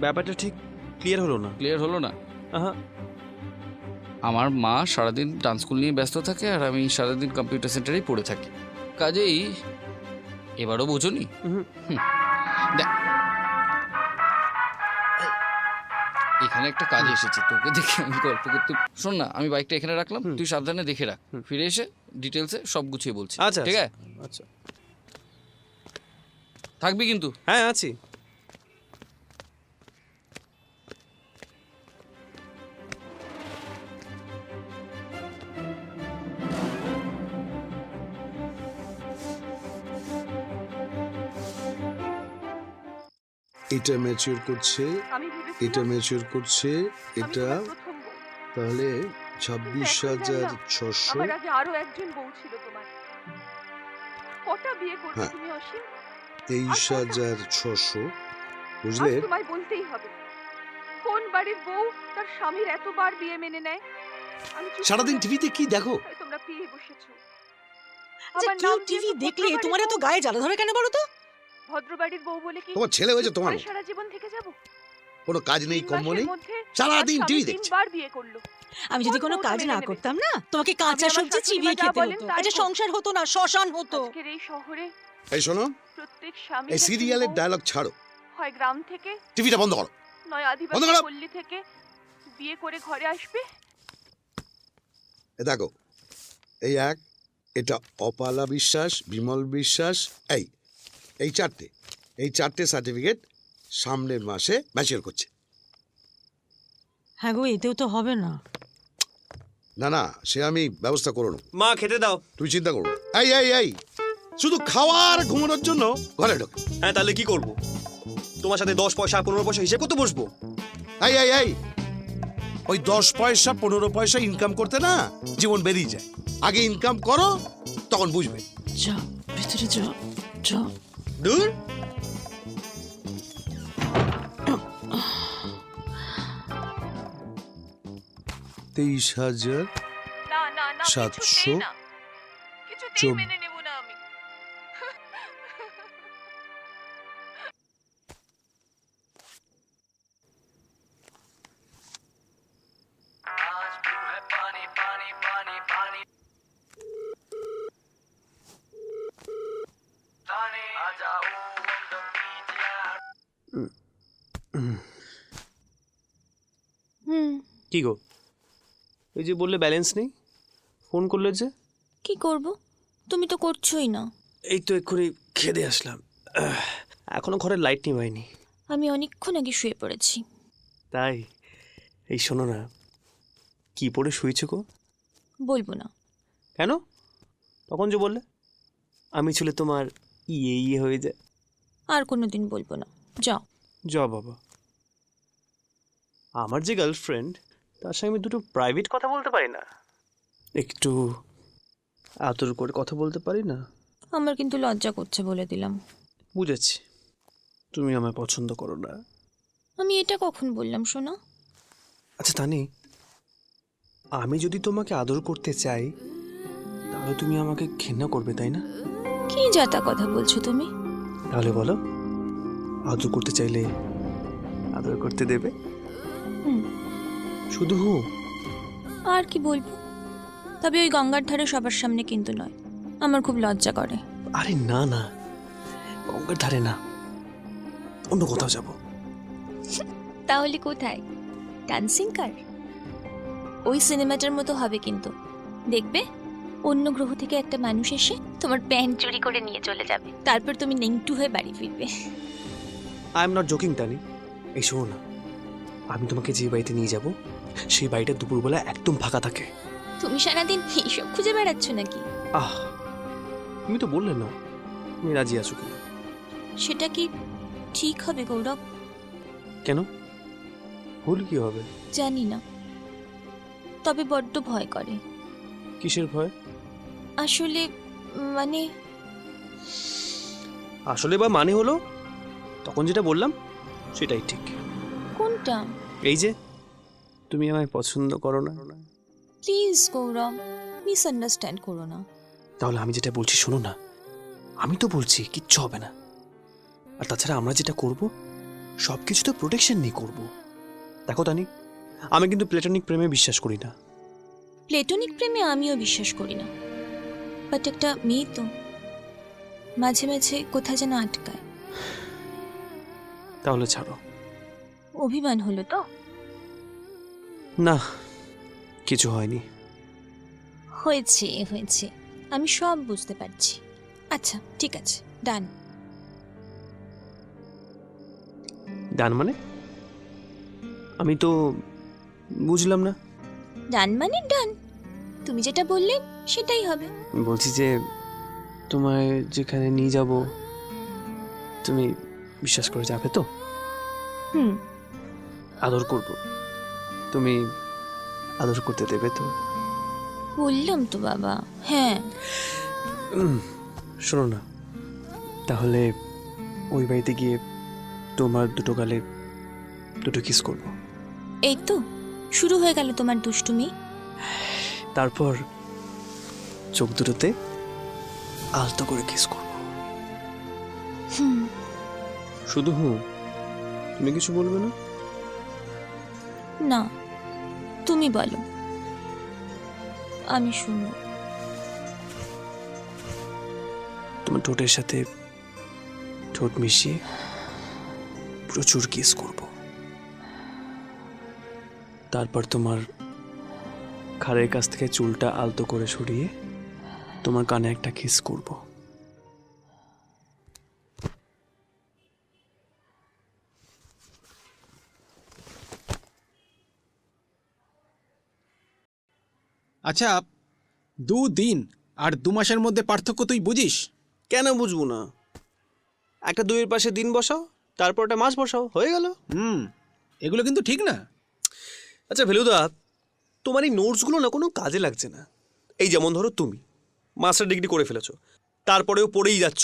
ব্যাপারটা ঠিক ক্লিয়ার হলো না। ক্লিয়ার হলো না? আহা, আমার মা সারাদিন ডান্স স্কুল নিয়ে ব্যস্ত থাকে আর আমি সারাদিন কম্পিউটার সেন্টারেই পড়ে থাকি, কাজেই এবারও বোঝনি। দেখ, এখানে একটা কাজে এসেছি, তোকে দেখে আমি গল্প করতে। শোন না, আমি বাইকটা এখানে রাখলাম, তুই সাবধানে দেখে রাখ, ফিরে এসে ডিটেলসে সব গুছিয়ে বলছি। আচ্ছা ঠিক আছে? আচ্ছা, থাকবি কিন্তু। হ্যাঁ আছি। এটা ম্যাচিউর করছে, এটা ম্যাচিউর করছে, এটা তাহলে 26,600। আরো একজন বউ ছিল তোমার, কটা বিয়ে করবে হ্যাঁ। তুমি অসীম? 23,600, বুঝলে? তোমায় বলতেই হবে, কোন বাড়ির বউ তার স্বামীর এতবার বিয়ে মেনে নেয়? আমি চুপ সারাদিন করে টিভিতে কি দেখো? তাই তোমরা পেয়ে বসেছো। আচ্ছা আমার কেউ নাম টিভি যেহেতু দেখলে ভদ্রবাড়ির তোমার এত বউ, গায়ে জ্বালা ধরে কেন বলো তো? ভদ্রবাড়ির বউ বলে কি তোমার ছেলে হয়েছে তোমার চুপ করে সারা জীবন থেকে যাব? কোনো কাজ নেই, 3 কম্ম মাসের নেই, মধ্যে সারাদিন আমার টিভি স্বামী দেখছে। 3 বার বিয়ে করলো। আমি যদি কোনো কোন কাজ বউ না মেনে করতাম না, তোমাকে কাঁচা আমি আমার সবজি শাশুড়ি চিবিয়ে মা যা খেতে বলেন হতো, তাই আচ্ছা করব। সংসার হতো না, শ্মশান হতো। আজকের এই শহরে এই শোনো, প্রত্যেক স্বামী এই সিরিয়ালের ডায়লগ ছাড়ো, হয় গ্রাম থেকে টিভিটা বন্ধ করো। নয় বন্ধ আদিবাসী করো। পল্লী থেকে বিয়ে করে ঘরে আসবে। এ দেখো, এই এক, এটা অপালা বিশ্বাস, বিমল বিশ্বাস, এই চারটে সার্টিফিকেট সামনের মাসে ম্যাচিওর করছে। হ্যাঁ গো, এতেও তো হবে না। না না, সে আমি ব্যবস্থা করো না, মা খেতে দাও। তুই চিন্তা করো না। এই শুধু খাওয়ার ঘুমানোর জন্য ঘরে ঢোকে। হ্যাঁ তাহলে কি করব? তোমার সাথে 10 পয়সা 15 পয়সা হিসেব করতে বসবো? এই ওই 10 পয়সা 15 পয়সা ইনকাম করতে না জীবন বেরিয়ে যায়। আগে ইনকাম করো, তখন বুঝবে। যা ভিতরে যা, যা। দূর। তেইশ হাজার না না না, 700 কিছুতেই না, কিছুতেই মেনে নেব না আমি। হুম। কি গো, ওই যে বললে ব্যালেন্স নেই, ফোন করলে যে? কি করব? তুমি তো করছোই না। এই তো এক্ষুনি খেদে আসলাম, এখনো ঘরের লাইট নিভাইনি। আমি অনেকক্ষণ আগে শুয়ে পড়েছি। তাই? এই শোনো না, কি পড়ে শুয়েছো গো? বলবো না। কেন? তখন যে বললে আমি ছিল তোমার ইয়ে হয়ে যায়। আর কোনো দিন বলবো না, যাও। যা বাবা, আমার যে গার্লফ্রেন্ড তার সঙ্গে আমি দুটো প্রাইভেট কথা বলতে পারি না? একটু আদর করে কথা বলতে পারি না? আমার কিন্তু লজ্জা করছে, বলে দিলাম। বুঝেছি, তুমি আমায় পছন্দ করো না। আমি এটা কখন বললাম সোনা? আচ্ছা তানি, আমি যদি তোমাকে আদর করতে চাই তাহলে তুমি আমাকে ঘৃণা করবে, তাই না? কি যাতা কথা বলছো তুমি? তাহলে বলো, আদর করতে চাইলে আদর করতে দেবে? হুম। শুধু আর কি বলবো, তবে ওই গঙ্গার ধারে সবার সামনে কিন্তু নয়, আমার খুব লজ্জা করে। আরে না না, গঙ্গার ধারে না, অন্য কোথাও যাব। তাহলে কোথায়? ডান্সিং কার? ওই সিনেমাটার মতো হবে কিন্তু, দেখবে অন্য গ্রহ থেকে একটা মানুষ এসে তোমার প্যান্ট চুরি করে নিয়ে চলে যাবে, তারপর তুমি নেংটু হয়ে বাড়ি ফিরবে। আই এম নট জোকিং তানি। এই শোনো না, আমি তোমাকে যে বাড়িতে নিয়ে যাব সেই বাড়িটা দুপুরবেলা একদম ফাঁকা থাকে। তুমি সারাদিন এইসব খুঁজে বেড়াচ্ছ নাকি? আহ, তুমি তো বললে না তুমি রাজি আছো কিনা। সেটা কি ঠিক হবে গৌরব? কেন, ভুল কি হবে? জানি না, তবে বড্ড ভয় করে। কিসের ভয়? আসলে মানে আসলে বা মানে হলো তখন যেটা বললাম সেটাই ঠিক। কোনটা? এই যে তুমি আমায় পছন্দ করো না। প্লিজ গৌরব, মিসআন্ডারস্ট্যান্ড করো না। তাহলে আমি যেটা বলছি শোনো না, আমি তো বলছি কিচ্ছু হবে না। আর তাছাড়া আমরা যেটা করব সব কিছু তো প্রোটেকশন নিয়ে করব। দেখো তানি, আমি কিন্তু প্লেটনিক প্রেমে বিশ্বাস করি না। প্লেটোনিক প্রেমে আমিও বিশ্বাস করি না, বাট একটা মেয়ে তো মাঝে মাঝে কোথায় যেন আটকায়। তাহলে ছাড়ো। অভিমান হলো তো? না, কিছু হয়নি। হয়েছে হয়েছে, আমি সব বুঝতে পারছি। আচ্ছা ঠিক আছে, ডান। ডান মানে? আমি তো বুঝলাম না। ডান মানে ডান, তুমি যেটা বললে সেটাই হবে। বলছি যে তোমায় যেখানে নিয়ে যাব তুমি বিশ্বাস করে যাবে তো? হুম। আদর করব, তুমি আদর করতে দেবে তো? বললাম তো বাবা, হ্যাঁ। শোনো না, তাহলে ওই বাড়িতে গিয়ে তোমার দুটো গালে দুটো কিস করব। এই তো শুরু হয়ে গেল তোমার দুষ্টুমি। তারপর চোখ দুটোতে আলতো করে কিস করব। হুম। শুধু তুমি কিছু বলবে না? না, তুমি বলো, আমি শুনবো। তোমার ঠোঁটের সাথে ঠোঁট মিশিয়ে প্রচুর কিস করব। তারপর তোমার ঘাড়ের কাছ থেকে চুলটা আলতো করে সরিয়ে তোমার কানে একটা কিস করব। আচ্ছা, 2 দিন আর 2 মাসের মধ্যে পার্থক্য তুই বুঝিস? কেন বুঝবো না? একটা দুইয়ের পাশে দিন বসাও, তারপর একটা মাস বসাও, হয়ে গেল। এগুলো কিন্তু ঠিক না। আচ্ছা ভেলুদা, তোমার এই নোটসগুলো না কোনো কাজে লাগছে না। এই যেমন ধরো তুমি মাস্টার ডিগ্রি করে ফেলেছো, তারপরেও পড়েই যাচ্ছ,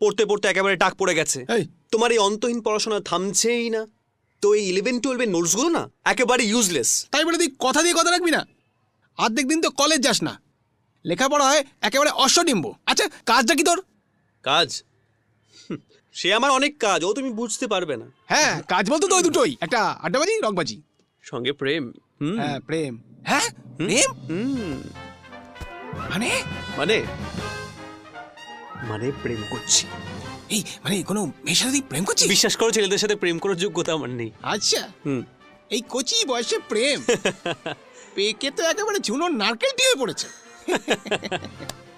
পড়তে পড়তে একেবারে টাক পড়ে গেছে। তোমার এই অন্তহীন পড়াশোনা থামছেই না। তো এই 11-12 নোটসগুলো না একেবারে ইউজলেস। তাই বলে তুই কথা দিয়ে কথা রাখবি না? অর্ধেক দিন তো কলেজ যাস না, লেখাপড়া হয় একেবারে অশ্বডিম্ব। আচ্ছা কাজটা কি তোর? কাজ? সে আমার অনেক কাজ, ও তুমি বুঝতে পারবে না। হ্যাঁ, কাজ বলতো তো ওই দুটোই, একটা আড্ডাবাজি রকবাজি, সঙ্গে প্রেম। হ্যাঁ প্রেম। হ্যাঁ প্রেম মানে মানে মানে প্রেম করছি। এই মানে কোনো মেয়ের সাথে তুই প্রেম করছিস? বিশ্বাস করো, ছেলেদের সাথে প্রেম করার যোগ্যতা আমার নেই। আচ্ছা, এই কচি বয়সে প্রেম পেকে তো একেবারে ঝুনোর নারকেলটি হয়ে পড়েছে।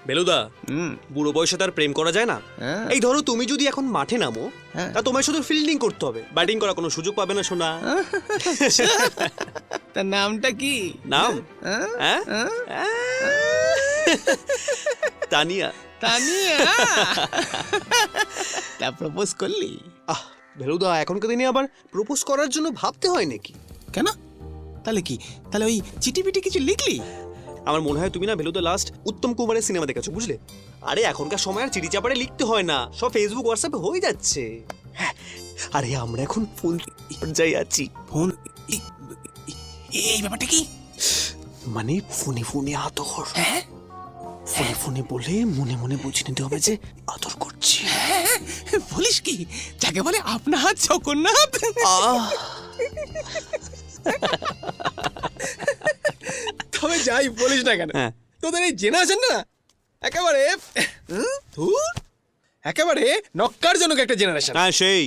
বেলুদা, বুড়ো বয়সে তার প্রেম করা যায় না। এই ধরো তুমি যদি এখন মাঠে নামো, তা তোমায় শুধু ফিল্ডিং করতে হবে, ব্যাটিং করার কোনো সুযোগ পাবে না শোনা। তার নামটা কি? নাম হ্যাঁ? তানিয়া। তানিয়া। তা প্রপোজ করলি? আহ বেলুদা, এখনকার দিনে আবার প্রপোজ করার জন্য ভাবতে হয় নাকি? কেন? তাহলে কি, তাহলে ওই চিঠি পিটি কিছু লিখলি? আমার মনে হয় তুমি না বেলুদা লাস্ট উত্তম কুমারের সিনেমা দেখেছো, বুঝলে? আরে এখনকার সময় আর চিঠি চাপারে লিখতে হয় না, সব ফেসবুক হোয়াটসঅ্যাপে হয়ে যাচ্ছে। হ্যাঁ, আরে আমরা এখন ফোন যাই আছি। ফোন? এই ব্যাপারটা কি? মানে ফোনে ফোনে আদর। হ্যাঁ, ফোনে ফোনে বলে মনে মনে বুঝে নিতে হবে যে আদর করছি। বলিস কি? যাকে বলে আপনার জগন্নাথ। তবে যাই বলিস না কেন, তোদের এই জেনারেশন না একেবারে একেবারে নক্কারজনক একটা জেনারেশন। হ্যাঁ, সেই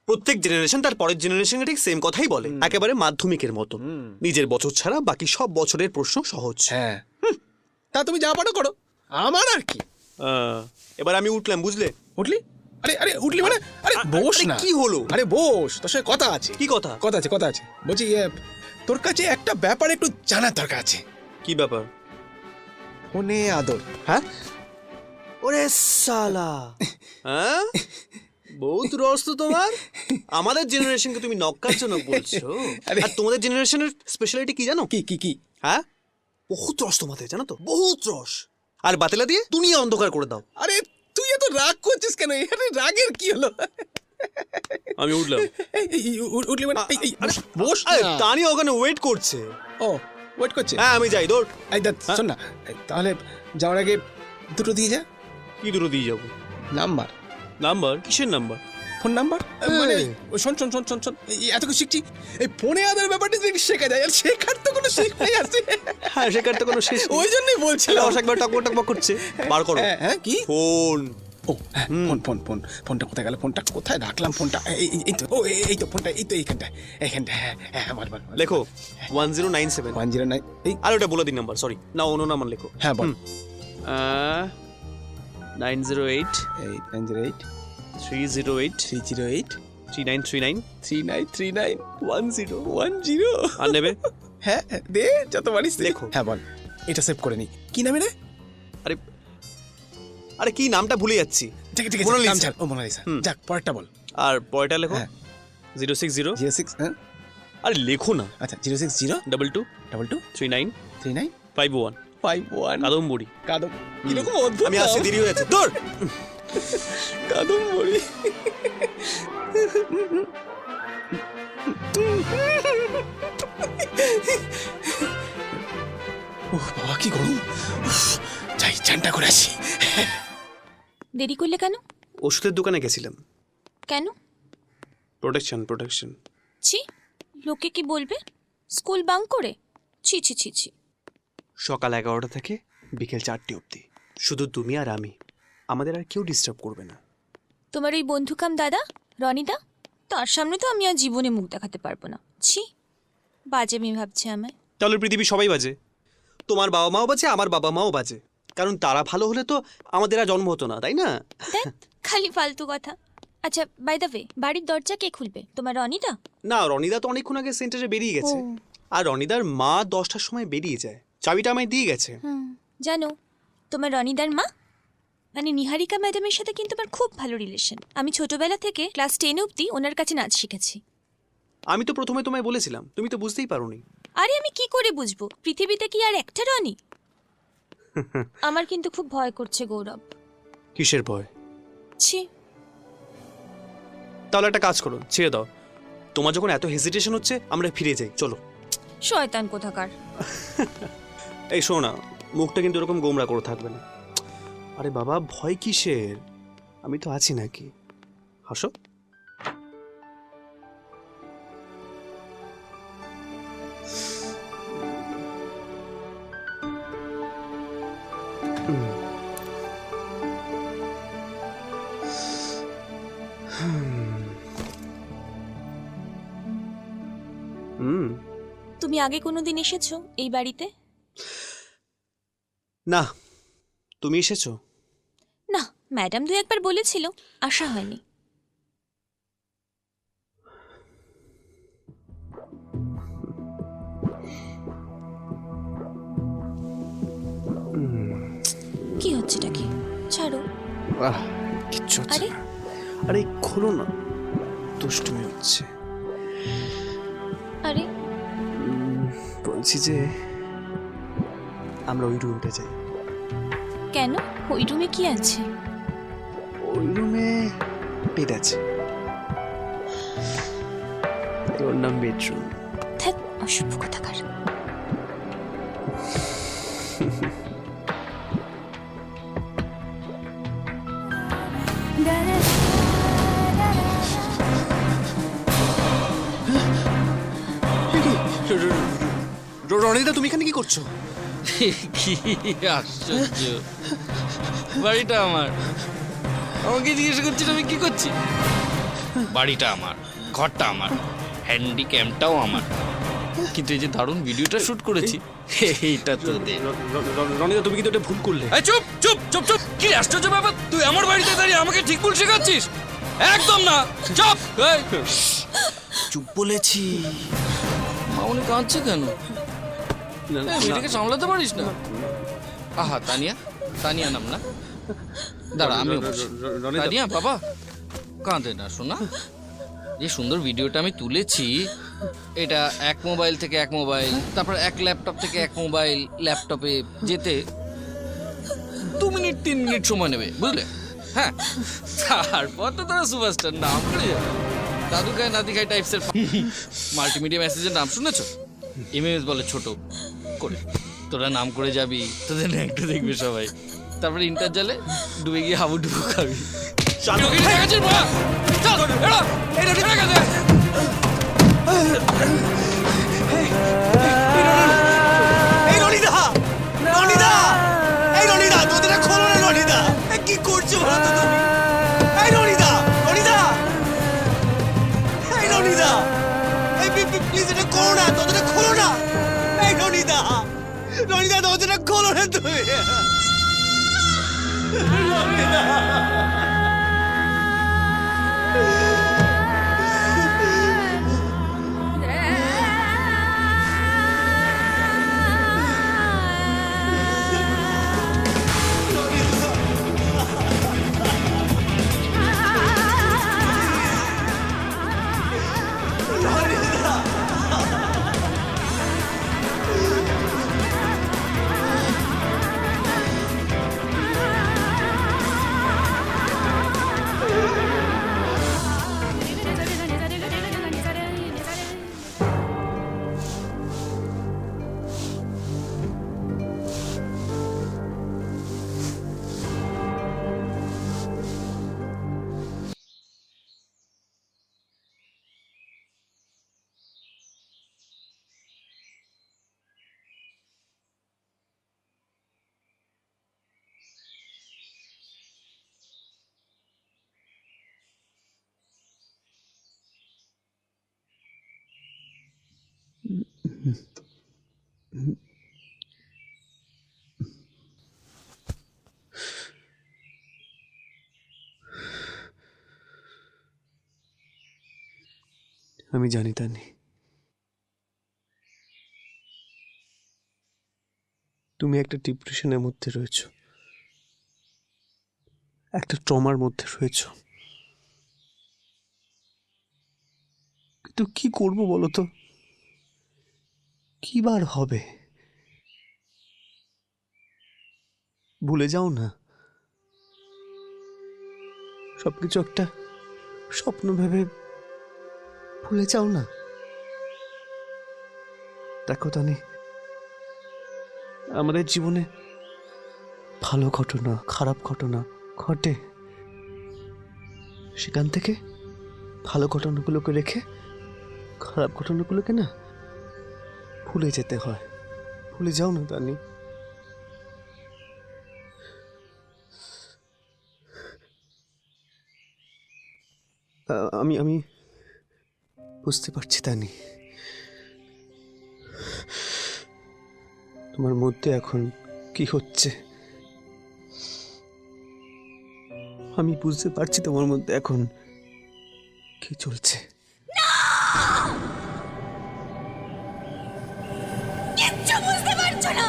প্রত্যেক জেনারেশন তার পরের জেনারেশনকে ঠিক সেম কথাই বলে, একেবারে মাধ্যমিকের মতো। নিজের বছর ছাড়া বাকি সব বছরের প্রশ্ন সহজ। হ্যাঁ, তা তুমি যা পারো করো, আমার আর কি। এবার আমি উঠলাম, বুঝলে? উঠলি? আরে আরে উঠলি মানে? আরে বস না। কি হলো? আরে বস, তোর সাথে কথা আছে। কি কথা? কথা আছে বলছি, তোর কাছে একটা ব্যাপার একটু জানার দরকার আছে। কি ব্যাপার? ফোনে আদর। হ্যাঁ? ওরে সালা, হ্যাঁ বহুত রস তো তোমার। আমাদের জেনারেশনকে তুমি নক্কারজনক বলছো, আর তোমাদের জেনারেশনের স্পেশালিটি কি জানো? কি কি কি? হ্যাঁ, বহুত রস তোমাদের, জানো তো? বহুত রস। আর বাতিলা দিয়ে দুনিয়া অন্ধকার করে দাও। আরে তুই এত রাগ করছিস কেন? আরে রাগের কি হলো? আমি উঠলাম। উঠলি মানে? বস না। তানি ওখানে ওয়েট করছে। ও ওয়েট করছে? হ্যাঁ, আমি যাই। দৌড়। এই দেখ, শোন না, তাহলে যাওয়ার আগে দুটো দিয়ে যা। কি দুটো দিয়ে যাবো? নাম্বার। নাম্বার? কিসের নাম্বার? Phone number. মানে শোন শোন শোন শোন শোন, এত কিছু শিখছি, এই ফোনে আদার ব্যাপারটা যদি শেখা যায়, আর শেখার তো কোনো শেষ নেই আছে। হ্যাঁ, শেখার তো কোনো শেষ। ওই জন্যই বলছিলাম। একবার টকবক টকবক করছে, বার করো। হ্যাঁ, কি ফোন? ও ফোনটা কোথায় গেল? ফোনটা কোথায় রাখলাম? ফোনটা এই তো, এই তো ফোনটা, এই তো এইখানটায়। হ্যাঁ বল। লেখো 1097 109। আর ওটা বলে দিন নাম্বার, সরি না, অন্য নাম্বার লেখো। হ্যাঁ বল। 908 908 308 308 3939 3939 1010। আর নেবে? হ্যাঁ দে, যত পারিস লেখো। হ্যাঁ বল, এটা সেভ করে নি। কি নামে রে? আরে কি নামটা ভুলে যাচ্ছি। ঠিক আছে, নাম ছাড়। ও মোনালিসা। যাক, পরেরটা বল। আর পরেরটা লেখো 060 06। হ্যাঁ, আরে লেখো না। আচ্ছা 060 22 22 39 39 51 51। কাদম্বরী। এরকম অদ্ভুত। আমি আসতে দেরি হয়ে যাচ্ছে, দৌড়। কাদম্বরী। ওহ বাবা, কি গরম। যাই, চানটা করে আসি। দেরি করলে কেন? ওষুধের দোকানে গেছিলাম। কেন? প্রোটেকশন। ছি, লোকে কি বলবে? স্কুল বাঙ্ক করে? ছি ছি ছি ছি। সকাল 11টা থেকে বিকেল 4টে অবধি শুধু তুমি আর আমি, আমাদের আর কেউ ডিস্টার্ব করবে না। তোমার ওই বন্ধুকাম দাদা রনিদা, তার সামনে তো আমি আর জীবনে মুখ দেখাতে পারবো না। ছি, বাজে মেয়ে ভাবছে আমায়। তাহলে পৃথিবী সবাই বাজে। তোমার বাবা মাও বাজে, আমার বাবা মাও বাজে, কারণ তারা ভালো হলে তো আমাদের আর জন্ম হতো না, তাই না? দেখ, খালি ফালতু কথা। আচ্ছা, বাই দ্য ওয়ে, বাড়ির দরজা কে খুলবে? তোমার রনিদা? না, রনিদা তো অনেকক্ষণ আগে সেন্টারে বেরিয়ে গেছে। আর রনিদার মা 10টার সময় বেরিয়ে যায়, চাবিটা আমায় দিয়ে গেছে। জানো, তোমার রনিদার মা মানে নিহারিকা ম্যাডামের সাথে কিন্তু আমার খুব ভালো রিলেশন। আমি ছোটবেলা থেকে ক্লাস 10 অবধি ওনার কাছে নাচ শিখেছি। আমি তো প্রথমে তোমায় বলেছিলাম, তুমি তো বুঝতেই পারোনি। আরে আমি কি করে বুঝবো? পৃথিবীতে কি আর একটা রনি? আমার কিন্তু খুব ভয় করছে গৌরব। কিসের ভয়? ছি। তাহলে একটা কাজ করো, ছেড়ে দাও। তোমার যখন এত হেজিটেশন হচ্ছে, আমরা ফিরে যাই, চলো। শয়তান কোথাকার। এই শোনো না, মুখটা কিন্তু এরকম গোমরা করে থাকবে না। আরে বাবা, ভয় কিসের? আমি তো আছি নাকি? হাসো। হুম। তুমি আগে কোনোদিন এসেছো এই বাড়িতে? না, তুমি এসেছো? না, ম্যাডাম দু একবার বলেছিল, আসা হয়নি। কি হচ্ছেটা কি? ছাড়ো। কিচ্ছু হচ্ছে আরে না। আরে খোলো না, দুষ্টুমি হচ্ছে। আরে বলছি যে আমরা ওই রুমটা যাই। কেন? ওই রুমে কি আছে? ওই রুমে বেড আছে, ওর নাম বেডরুম। ধ্যাৎ, অসভ্য কথাকার। রনিদা, তুমি এখানে কি করছো? কি আশ্চর্য, বাড়িটা আমার, আমাকে জিজ্ঞেস করছিস আমি কি করছি? বাড়িটা আমার, ঘরটা আমার, হ্যান্ডিক্যামটাও আমার, কিন্তু এই যে দারুণ ভিডিওটা শুট করেছি এইটা তো রনিদা, তুমি কিন্তু এটা ভুল করলে। এই চুপ চুপ চুপ চুপ, কি আশ্চর্য ব্যাপার, তুই আমার বাড়িতে দাঁড়িয়ে আমাকে ঠিক ভুল শেখাচ্ছিস? একদম না, চুপ। এই, চুপ বলেছি। মামনি কাঁদছে কেন? মেয়েটাকে সামলাতে পারিস না? আহা, তানিয়া, তানিয়া নাম না? দাঁড়া আমি তানিয়া, বাবা কাঁদে না শোনা। যে সুন্দর ভিডিওটা আমি তুলেছি, এটা এক মোবাইল থেকে এক মোবাইল, তারপর এক ল্যাপটপ থেকে এক মোবাইল ল্যাপটপে যেতে 2 মিনিট 3 মিনিট সময় নেবে, বুঝলে? হ্যাঁ, তারপর তো তারা সুপারস্টার নাম করে যাবে। দাদু খায় নাতি খায় টাইপসের মাল্টিমিডিয়া মেসেজের নাম শুনেছো? এমএমএস বলে ছোট করে, তোরা নাম করে যাবি, তোদের না একটু দেখবে সবাই, তারপরে ইন্টার জালে ডুবে গিয়ে হাবুডুবু খাবি। কি করছো বলো তো তুমি? এই রনিদা, রনিদা, এই রনিদা, এই প্লিজ এটা করো না, দরজাটা খোলো না। এই রনিদা, রনিদা, দরজাটা খোলো না তুমি। রনিদা, আমি জানি তানি, তুমি একটা ডিপ্রেশনের মধ্যে রয়েছো, একটা ট্রমার মধ্যে রয়েছো, কিন্তু কি করবো বলো তো? কি বার হবে? ভুলে যাও না, সবকিছু একটা স্বপ্ন ভেবে ভুলে যাও না। দেখো তানি, আমাদের জীবনে ভালো ঘটনা, খারাপ ঘটনা ঘটে, সেখান থেকে ভালো ঘটনাগুলোকে রেখে খারাপ ঘটনাগুলোকে না ভুলে যেতে হয়। ভুলে যাও না তানি। আমি বুঝতে পারছি তানি, তোমার মধ্যে এখন কি হচ্ছে? আমি বুঝতে পারছি তোমার মধ্যে এখন কি চলছে। কিচ্ছু বুঝতে পারছো না,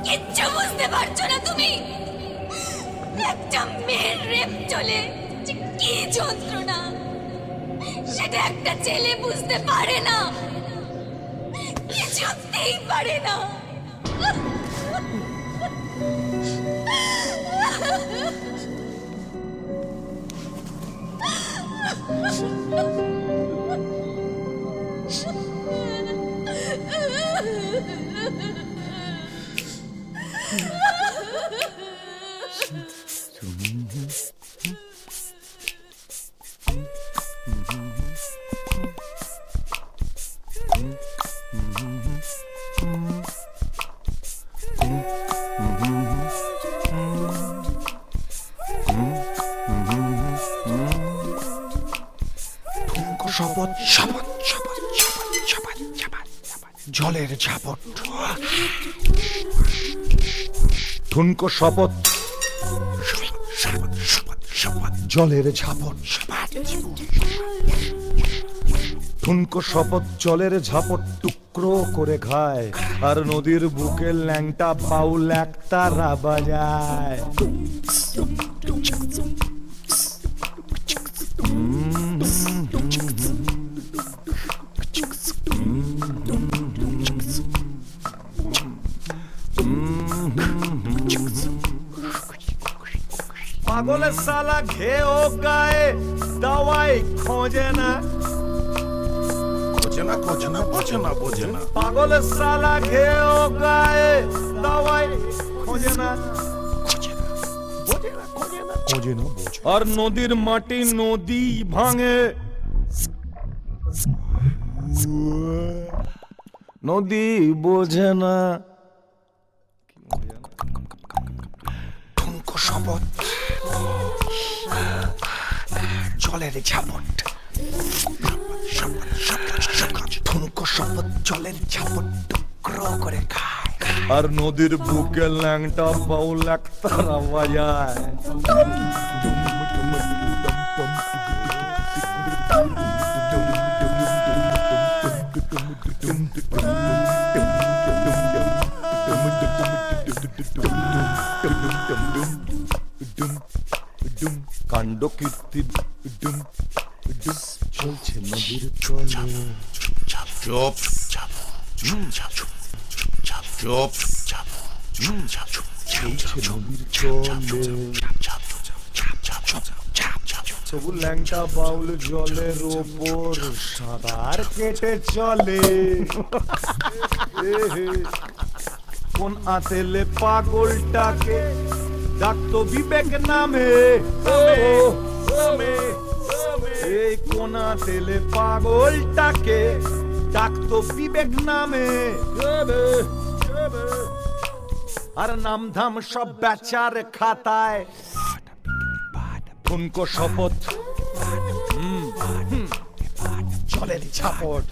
কিচ্ছু বুঝতে পারছো না তুমি। একটা মেয়ের রেপ চলে যে কি যন্ত্রণা, সেটা একটা ছেলে বুঝতে পারে না, কিছুতেই পারে না। শপথ শপথ শপথ শপথ শপথ শপথ জলের ঝাপট ঠুনকো শপথ শপথ শপথ শপথ জলের ঝাপট ঠুনকো শপথ জলের ঝাপট টুকরো করে খায় আর নদীর বুকে ল্যাংটা বাউল একটা বাজায়। পাগলের সালা ঘেও গায়ে দাওয়াই খোঁজে না খোঁজে না খোঁজে না বোঝে না বোঝে না পাগলের সালা ঘেও গায়ে দাওয়াই খোঁজে না খোঁজে না বোঝে না খোঁজে না খোঁজে না বোঝে। আর নদীর মাটি নদী ভাঙে নদী বোঝে না। ঠুনকো শপথ জলের ঝাপট ঠুনকো শপথ জলের ঝাপট টুকরো করে খায় আর নদীর বুকে ল্যাংটা বাউল একটা বাজায়। কাণ্ড কীর্তি চলছে নদীর চলে চুপ চুপ তবু ল্যাংটা বাউল জলের ওপর সাঁতার কেটে চলে। কোন আতেলে পাগলটাকে ডাকতো বিবেক নামে এই কোন আতেলে পাগলটাকে ডাকতো বিবেক নামে আর নাম ধাম সব বেচার খাতায় ঠুনকো শপথ জলের ঝাপট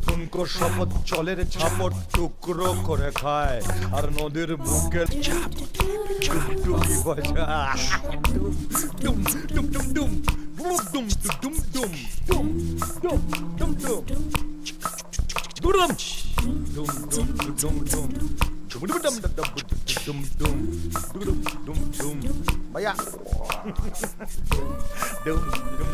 ঠুনকো শপথ জলের ঝাপট টুকরো করে খায় আর নদীর বুকে টুকটুকি বাজা ডুম ডুম ডুম ডুম ডুম ডুম ডুম ডুম ডুম ডুম ডুম দুরম ডুম ডুম ডুম ডুম ডুম ডুম ডুম ডুম ডুম ডুম ডুম ভাইয়া ডুম ডুম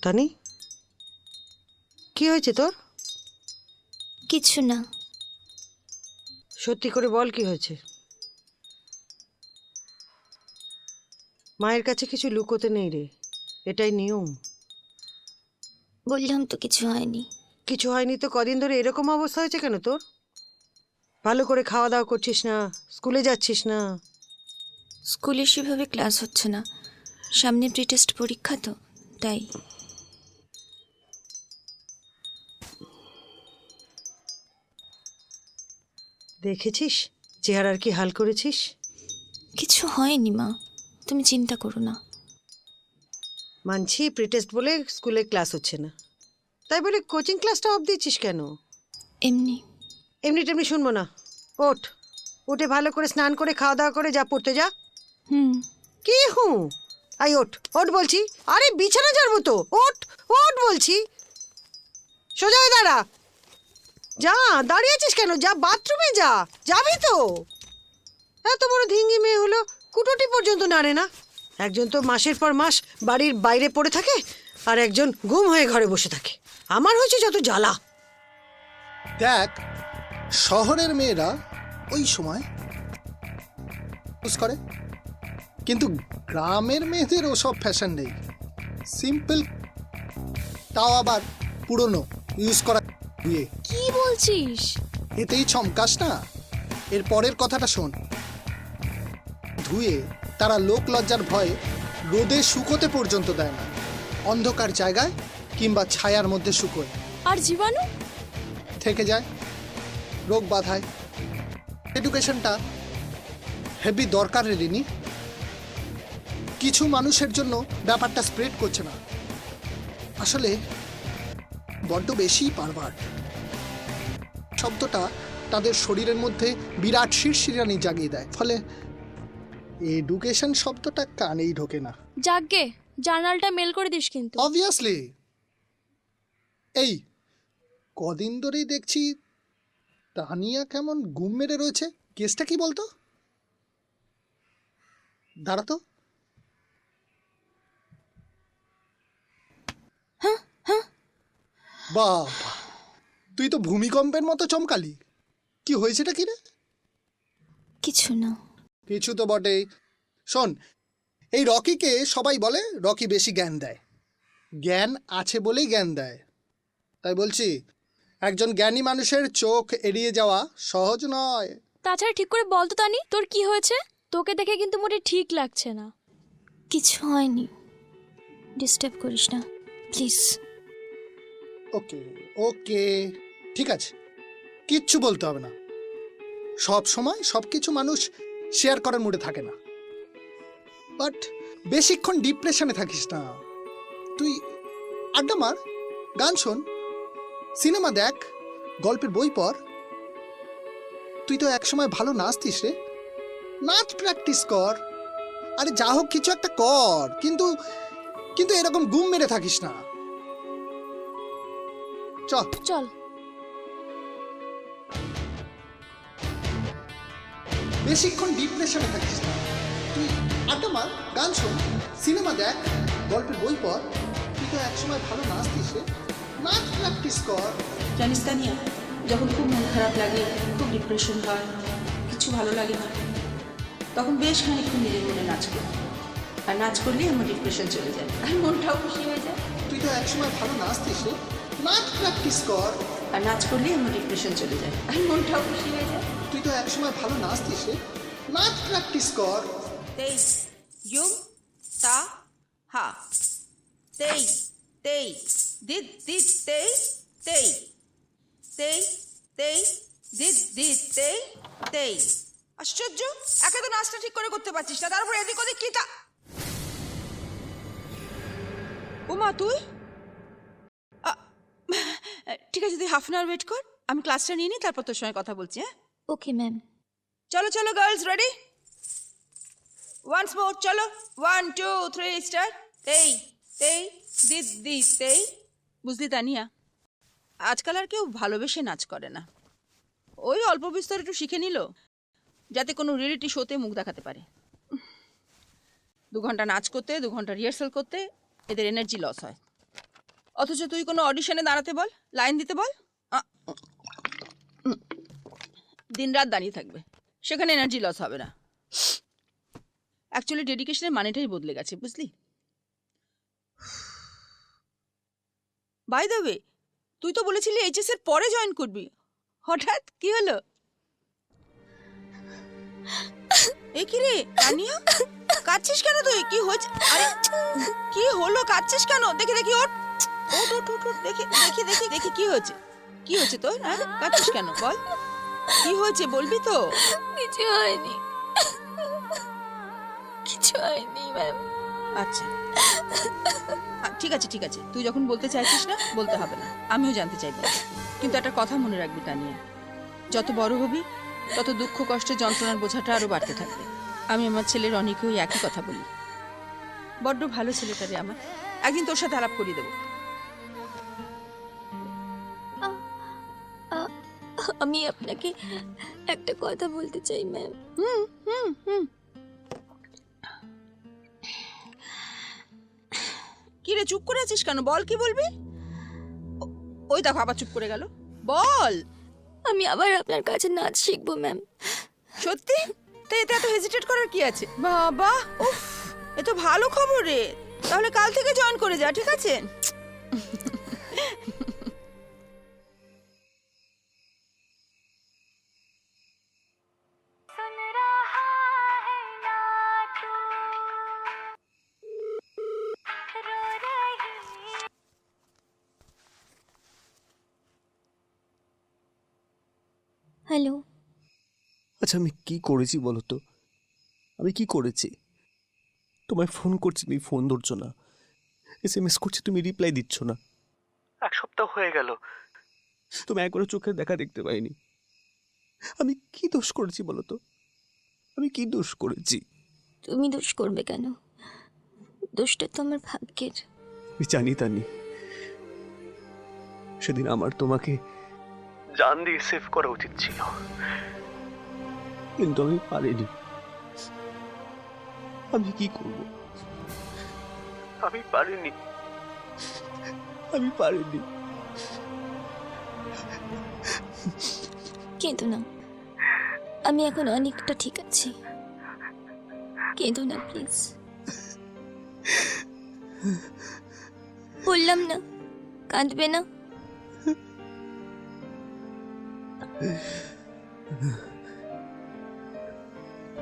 তানি কি হয়েছে তোর? কিছু না। সত্যি করে বল কি হয়েছে। মায়ের কাছে কিছু লুকোতে নেই রে, এটাই নিয়ম। বললাম তো কিছু হয়নি। কিছু হয়নি তো কদিন ধরে এরকম অবস্থা হয়েছে কেন তোর? ভালো করে খাওয়া দাওয়া করছিস না, স্কুলে যাচ্ছিস না। স্কুলে সেভাবে ক্লাস হচ্ছে না, সামনে প্রি টেস্ট পরীক্ষা তো, তাই। দেখেছিস চেহারার কি হাল করেছিস? কিছু হয়নি মা, তুমি চিন্তা করো না। মানছি প্রিটেস্ট বলে স্কুলে ক্লাস হচ্ছে না, তাই বলে কোচিং ক্লাসটা অফ দিচ্ছিস কেন? এমনি। এমনি টেমনি শুনবো না, ওঠ, উঠে ভালো করে স্নান করে খাওয়া দাওয়া করে যা পড়তে যা। হুম। কি হুঁ? আই ওঠ, ওঠ বলছি। আরে বিছানা ঝাড়বো তো, ওঠ ওঠ বলছি। সোজা হয়ে দাঁড়া। যা, দাঁড়িয়ে আছিস কেন? যা বাথরুমে যা, যাবি তো। এত বড় ধিঙ্গি মেয়ে হলো, কুটোটি পর্যন্ত নাড়ে না। একজন তো মাসের পর মাস বাড়ির বাইরে পড়ে থাকে, আর একজন গুম হয়ে ঘরে বসে থাকে। আমার হয়েছে যত জ্বালা। দেখ, শহরের মেয়েরা ওই সময় ইউজ করে, কিন্তু গ্রামের মেয়েদের ওসব ফ্যাশন নেই। সিম্পল, তাও আবার পুরনো ইউজ করা ধুয়ে। কি বলছিস? এতেই চমকাস না। এর পরের কথাটা শোন। ধুয়ে তারা লোক লজ্জার ভয়ে রোদে শুকোতে পর্যন্ত দেয় না, অন্ধকার জায়গায় কিংবা ছায়ার মধ্যে শুকোয়। আর জীবাণু থেকে যায়, রোগ বাধায়। এডুকেশনটা হেভি দরকার রে রিনি। কিছু মানুষের জন্য ব্যাপারটা স্প্রেড করছে না, আসলে বড্ড বেশি পারভার্ট। শব্দটা তাদের শরীরের মধ্যে বিরাট শিরশিরানি জাগিয়ে দেয়, ফলে এডুকেশন শব্দটা কানেই ঢোকে না। যাকগে, জার্নালটা মেল করে দিস কিন্তু। অবভিয়াসলি। এই কদিন ধরেই দেখছি তানিয়া কেমন গুম মেরে রয়েছে। কেসটা কি বলতো? দাঁড়াতো। বাবা, তুই তো ভূমিকম্পের মতো চমকালি। কি হয়েছেটা কি রে? কিছু না। কিছু তো বটেই। শোন, এই রকিকে সবাই বলে রকি বেশি জ্ঞান দেয়। জ্ঞান আছে বলেই জ্ঞান দেয়। তাই বলছি, একজন জ্ঞানী মানুষের চোখ এড়িয়ে যাওয়া সহজ নয়। তাছাড়া ঠিক করে বল তো তানি, তোর কি হয়েছে? তোকে দেখে কিন্তু মোটে ঠিক লাগছে না। কিছু হয়নি, ডিস্টার্ব করিস না প্লিজ। ওকে ওকে, ঠিক আছে, কিচ্ছু বলতে হবে না। সব সময় সব কিছু মানুষ শেয়ার করার মুডে থাকে না, বাট বেশিক্ষণ ডিপ্রেশনে থাকিস না। তুই আড্ডা মার, গান শোন, সিনেমা দেখ, গল্পের বই পড়। তুই তো একসময় ভালো নাচতিস রে, নাচ প্র্যাকটিস কর। আরে যা হোক কিছু একটা কর, কিন্তু কিন্তু এরকম গুম মেরে থাকিস না। চল চল। বেশিক্ষণ ডিপ্রেশনে থাকিস না। তুই আড্ডা মার, গান শোন, সিনেমা দেখ, গল্পের বই পড়। তুই তো একসময় ভালো নাচতিস রে, নাচ প্র্যাকটিস কর। জানিস তানিয়া, যখন খুব মন খারাপ লাগে, খুব ডিপ্রেশন হয়, কিছু ভালো লাগে না, তখন বেশ খানিকক্ষণ নিজের মনে নাচ করি। আর নাচ করলেই আমার ডিপ্রেশন চলে যায়, আর মনটাও খুশি হয়ে যায়। তুই তো একসময় ভালো নাচতিস রে, নাচ প্র্যাকটিস কর। আর নাচ করলেই আমার ডিপ্রেশন চলে যায়, আর মনটাও খুশি হয়ে যায়। তুই তো একসময় ভালো নাচতিস রে, নাচ প্র্যাকটিস কর। 23 ইউম তা হা 23 23 দিদ দিদ 23 23 23 23 দিদ দিদ 23 23। আশ্চর্য, একে তো নাচটা ঠিক করে করতে পারছিস না, তারপর এদিক ওদিক কি তা। ওমা তুই ঠিক আছে, তুই হাফ অ্যান আওয়ার ওয়েট কর, আমি ক্লাসটা নিয়ে নিই, তারপর তোর সঙ্গে কথা বলছি। হ্যাঁ ওকে ম্যাম। চলো চলো গার্লস, রেডি? ওয়ান্স মোর, চলো, 1 2 3 স্টার্ট। তেই তেই দিদ দিদ তেই। বুঝলি তানিয়া, আজকাল আর কেউ ভালোবেসে নাচ করে না, ওই অল্প বিস্তর একটু শিখে নিল যাতে কোনো রিয়েলিটি শোতে মুখ দেখাতে পারে। 2 ঘন্টা নাচ করতে, 2 ঘন্টা রিহার্সাল করতে এদের এনার্জি লস হয়। অথচ তুই কোনো অডিশনে দাঁড়াতে বল, লাইন দিতে বল, দিনরাত দাঁড়িয়ে থাকবে, সেখানে এনার্জি লস হবে না। অ্যাকচুয়ালি ডেডিকেশনের মানেটাই বদলে গেছে, বুঝলি? বাই দ্য ওয়ে, তুই তো বলেছিলি এইচএস এর পরে জয়েন করবি, হঠাৎ কি হলো? এ কি রে তানিয়া, কাঁদছিস কেন তুই? কি হয়েছে? আরে কি হলো, কাঁদছিস কেন? দেখি দেখি, ওঠ ওঠ ওঠ ওঠ ওঠ, দেখি দেখি দেখি দেখি কি হয়েছে? কি হয়েছে তোর? হ্যাঁ, কাঁদছিস কেন বল, কি হয়েছে বলবি তো? কিছু হয়নি, কিছু হয়নি ম্যাম। আচ্ছা ঠিক আছে ঠিক আছে, তুই যখন বলতে চাইছিস না বলতে হবে না, আমিও জানতে চাইবো না। কিন্তু একটা কথা মনে রাখবি তানিয়া, যত বড় হবি তত দুঃখ কষ্ট যন্ত্রণার বোঝাটা আরো বাড়তে থাকবে। আমি আমার ছেলের অনেকে ওই একই কথা বলি। বড্ড ভালো ছেলেটা রে আমার, একদিন তোর সাথে আলাপ করিয়ে দেবো। আমি আপনাকে একটা কথা বলতে চাই ম্যাম। হুম হুম হুম। কি রে চুপ করে আছিস কেন? বল কি বলবি? ওই দেখো আবার চুপ করে গেল, বল। আমি আবার আপনার কাছে নাচ শিখবো ম্যাম। সত্যি? তো এতে এত হেজিটেট করার কি আছে? বাবা, উফ, এ তো ভালো খবর রে। তাহলে কাল থেকে জয়েন করে যা, ঠিক আছে? হ্যালো, আচ্ছা আমি কি করেছি বলো তো? আমি কি করেছি? তোমায় ফোন করছি, তুমি ফোন ধরছো না, এসএমএস করছি, তুমি রিপ্লাই দিচ্ছ না। 1 সপ্তাহ হয়ে গেল, তুমি একবারও চোখে দেখা দেখতে পাইনি। আমি কি দোষ করেছি বলো তো? আমি কি দোষ করেছি? তুমি দোষ করবে কেন? দোষটা তো আমার ভাগ্যের। আমি জানি তানি, সেদিন আমার তোমাকে জান দিয়ে সেভ করা উচিত ছিল, কিন্তু আমি পারিনি। আমি কি করব? আমি পারিনি, আমি পারিনি। কেঁদো না, আমি এখন অনেকটা ঠিক আছি। কেঁদো না প্লিজ, বললাম না কাঁদবে না।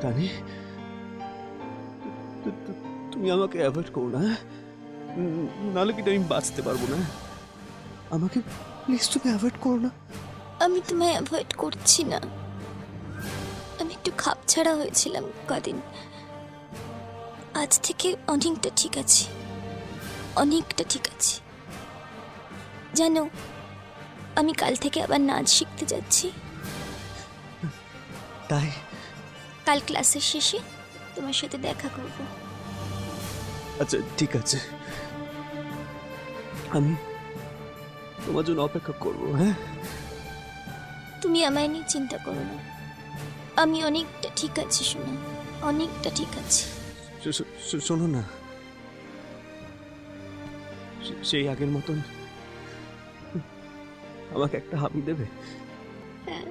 তানি, তুমি আমাকে অ্যাভয়েড করো না, নাহলে কিন্তু আমি বাঁচতে পারবো না। আমাকে প্লিজ তুমি অ্যাভয়েড করো না। আমি তোমায় অ্যাভয়েড করছি না, আমি একটু খাপছাড়া হয়েছিলাম কদিন। আজ থেকে অনেকটা ঠিক আছি, অনেকটা ঠিক আছি। জানো, আমি কাল থেকে আবার নাচ শিখতে যাচ্ছি। তাই? কাল ক্লাসের শেষে তোমার সাথে দেখা করব। আচ্ছা ঠিক আছে, আমি তোমার জন্য অপেক্ষা করবো। হ্যাঁ, তুমি আমায় নিয়ে চিন্তা করো না, আমি অনেকটা ঠিক আছি শোনা, অনেকটা ঠিক আছে। শোনো না, সেই আগের মতন আমাকে একটা হামি দেবে? হ্যাঁ।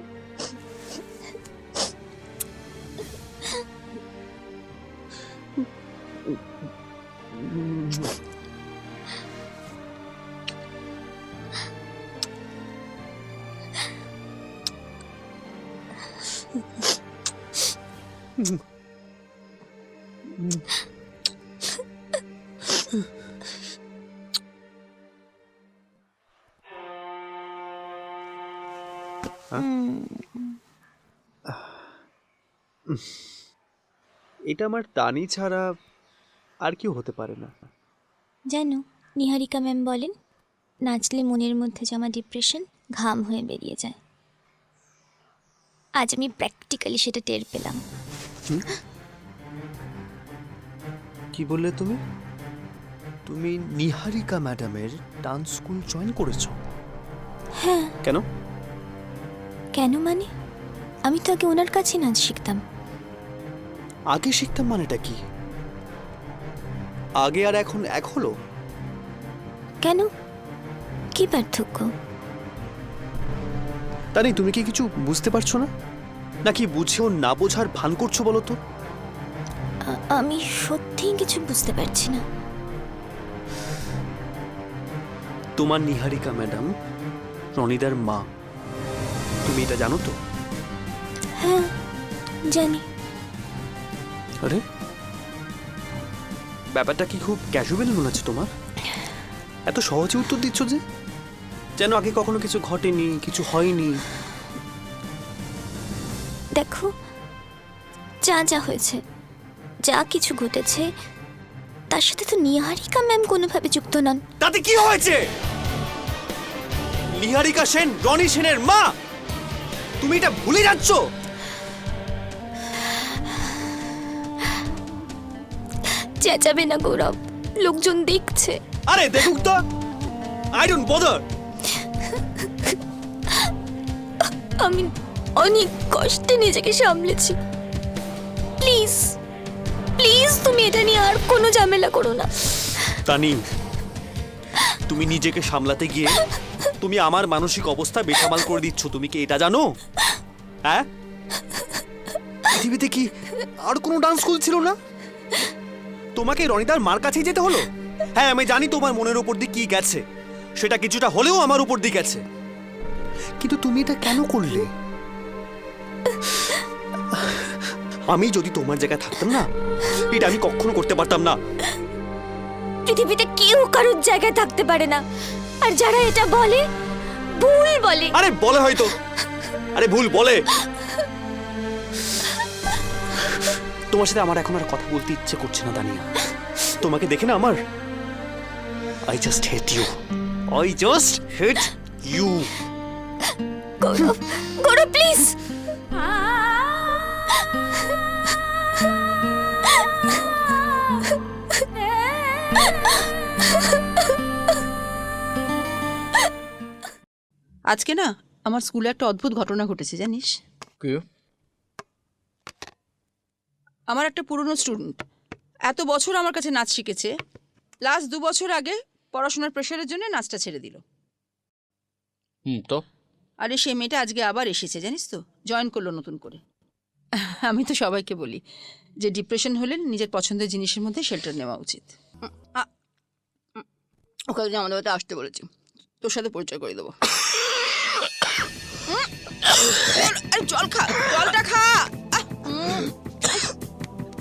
এটা আমার তানি ছাড়া আর কেউ হতে পারে না। জানো, নিহারিকা ম্যাম বলেন নাচলে মনের মধ্যে জমা ডিপ্রেশন ঘাম হয়ে বেরিয়ে যায়। আজ আমি প্র্যাকটিক্যালি সেটা টের পেলাম। কি বললে তুমি? তুমি নিহারিকা ম্যাডামের ডান্স স্কুল জয়েন করেছো? হ্যাঁ। কেন? কেন মানে, আমি তো আগে ওনার কাছে নাচ শিখতাম। আগে শিখতাম মানেটা কি? আগে আর এখন এক হলো? কেন, কি পার্থক্য? তানি, তুমি কি কিছু বুঝতে পারছো না? নাকি বুঝেও না বোঝার ভান করছো বলো তো? আমি সত্যিই কিছু বুঝতে পারছি না। তোমার নিহারিকা ম্যাডাম রনিদার মা, তুমি এটা জানো তো? হ্যাঁ জানি। আরে ব্যাপারটা কি খুব ক্যাজুয়াল মনে হচ্ছে তোমার? এত সহজে উত্তর দিচ্ছ যে, যেন আগে কখনো কিছু ঘটেনি, কিছু হয়নি। দেখো, যা যা হয়েছে, যা কিছু ঘটেছে, তার সাথে তো নিহারিকা ম্যাম কোনোভাবে যুক্ত নন। তাতে কি হয়েছে? নিহারিকা সেন রনি সেনের মা, তুমি এটা ভুলে যাচ্ছ। চেঁচাবে না গৌরব, লোকজন দেখছে। আরে দেখুক তো, আই ডোন্ট বদার। আমি অনেক কষ্টে নিজেকে সামলেছি। প্লিজ প্লিজ তুমি এটা নিয়ে আর কোনো ঝামেলা করো না। তানি, তুমি নিজেকে সামলাতে গিয়ে তুমি আমার মানসিক অবস্থা বেসামাল করে দিচ্ছ। তুমি কি এটা জানো? হ্যাঁ, পৃথিবীতে কি আর কোনো ডান্স স্কুল ছিল না? তোমাকে রনিদার মার কাছেই যেতে হলো? হ্যাঁ, আমি জানি তোমার মনের উপর দিয়ে কি গেছে, সেটা কিছুটা হলেও আমার উপর দিয়ে গেছে, কিন্তু তুমি এটা কেন করলে? আমি যদি তোমার জায়গায় থাকতাম না, এটা আমি কখনো করতে পারতাম না। পৃথিবীতে কেউ কারোর জায়গায় থাকতে পারে না, আর যারা এটা বলে ভুল বলে। আরে বলে হয়তো, আরে ভুল বলে। তোমার সাথে আমার এখন আর কথা বলতে ইচ্ছে করছে না দানিয়া। তোমাকে দেখে না আমার I just hate you, I just hate you. Gourav, Gourav please. আজকে না আমার স্কুলে একটা অদ্ভুত ঘটনা ঘটেছে জানিস? আমার একটা পুরনো স্টুডেন্ট এত বছর আমার কাছে নাচ শিখেছে, লাস্ট 2 বছর আগে পড়াশোনার প্রেশারের জন্য নাচটা ছেড়ে দিল। তো আরে সেই মেয়েটা আজকে আবার এসেছে জানিস তো, জয়েন করলো নতুন করে। আমি তো সবাইকে বলি যে ডিপ্রেশন হলে নিজের পছন্দের জিনিসের মধ্যে শেল্টার নেওয়া উচিত। ওকে আমাদের বাড়িতে আসতে বলেছি, তোর সাথে পরিচয় করে দেবো। আরে জল খা, জলটা খা।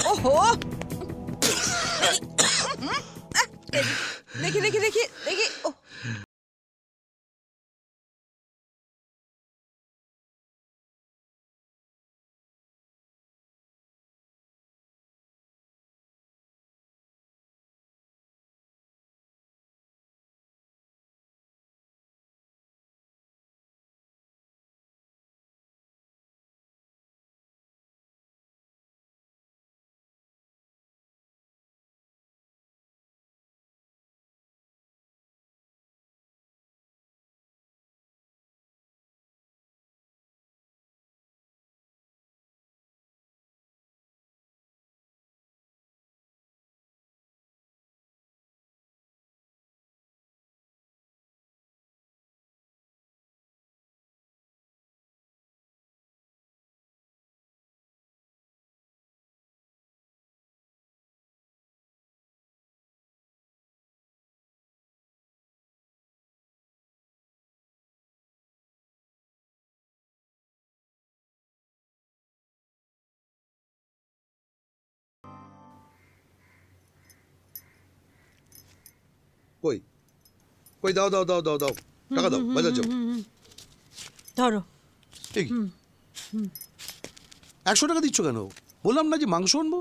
ওহো, দেখি দেখি দেখি দেখি। কই কই, দাও দাও দাও দাও দাও, টাকা দাও, বাজার যাও। ধরো। এই 100 টাকা দিচ্ছ কেন? বললাম না যে মাংস আনবো।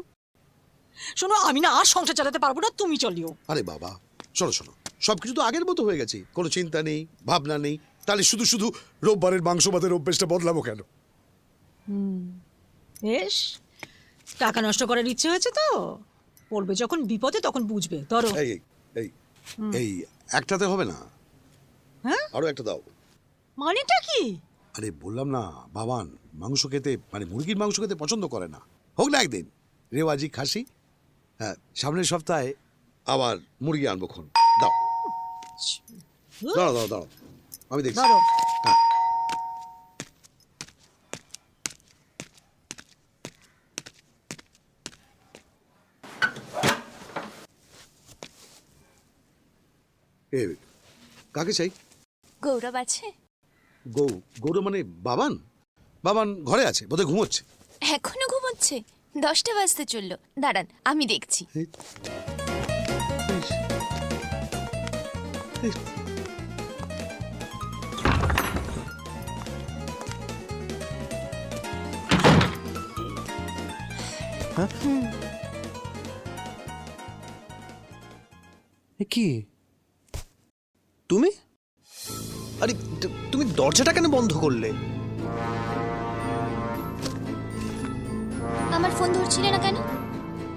শোনো, আমি না আর সংসার চালাতে পারবো না, তুমি চলিও। আরে বাবা, শোনো শোনো, সবকিছু তো আগের মতো হয়ে গেছে, কোনো চিন্তা নেই, ভাবনা নেই। তাহলে শুধু শুধু রোববারের মাংস ভাতের অভ্যেসটা বদলাবো কেন? বেশ, টাকা নষ্ট করার ইচ্ছে হয়েছে তো, পড়বে যখন বিপদে তখন বুঝবে। ধরো। এই এই এই একটাতে হবে না, হ্যাঁ, আরো একটা দাও। মানেটা কি? আরে বললাম না, বাবান মাংস খেতে, মানে মুরগির মাংস খেতে পছন্দ করে না। হোক না একদিন রেওয়াজি খাসি। হ্যাঁ, সামনের সপ্তাহে আবার মুরগি আনবো খন। দাও, দাঁড়াও দাঁড়াও দাঁড়াও, আমি দেখছি। ধরো। হ্যাঁ, এ কাকে চাই? গৌরব আছে? গৌরব মানে বাবান? বাবান ঘরে আছে, বোধহয় ঘুমোচ্ছে। এখনো ঘুমোচ্ছে? 10টা বাজতে চললো, দাঁড়ান আমি দেখছি। কি তুমি? আরে তুমি দরজাটা কেন বন্ধ করলে? আমার ফোন ধরছিলে না কেন?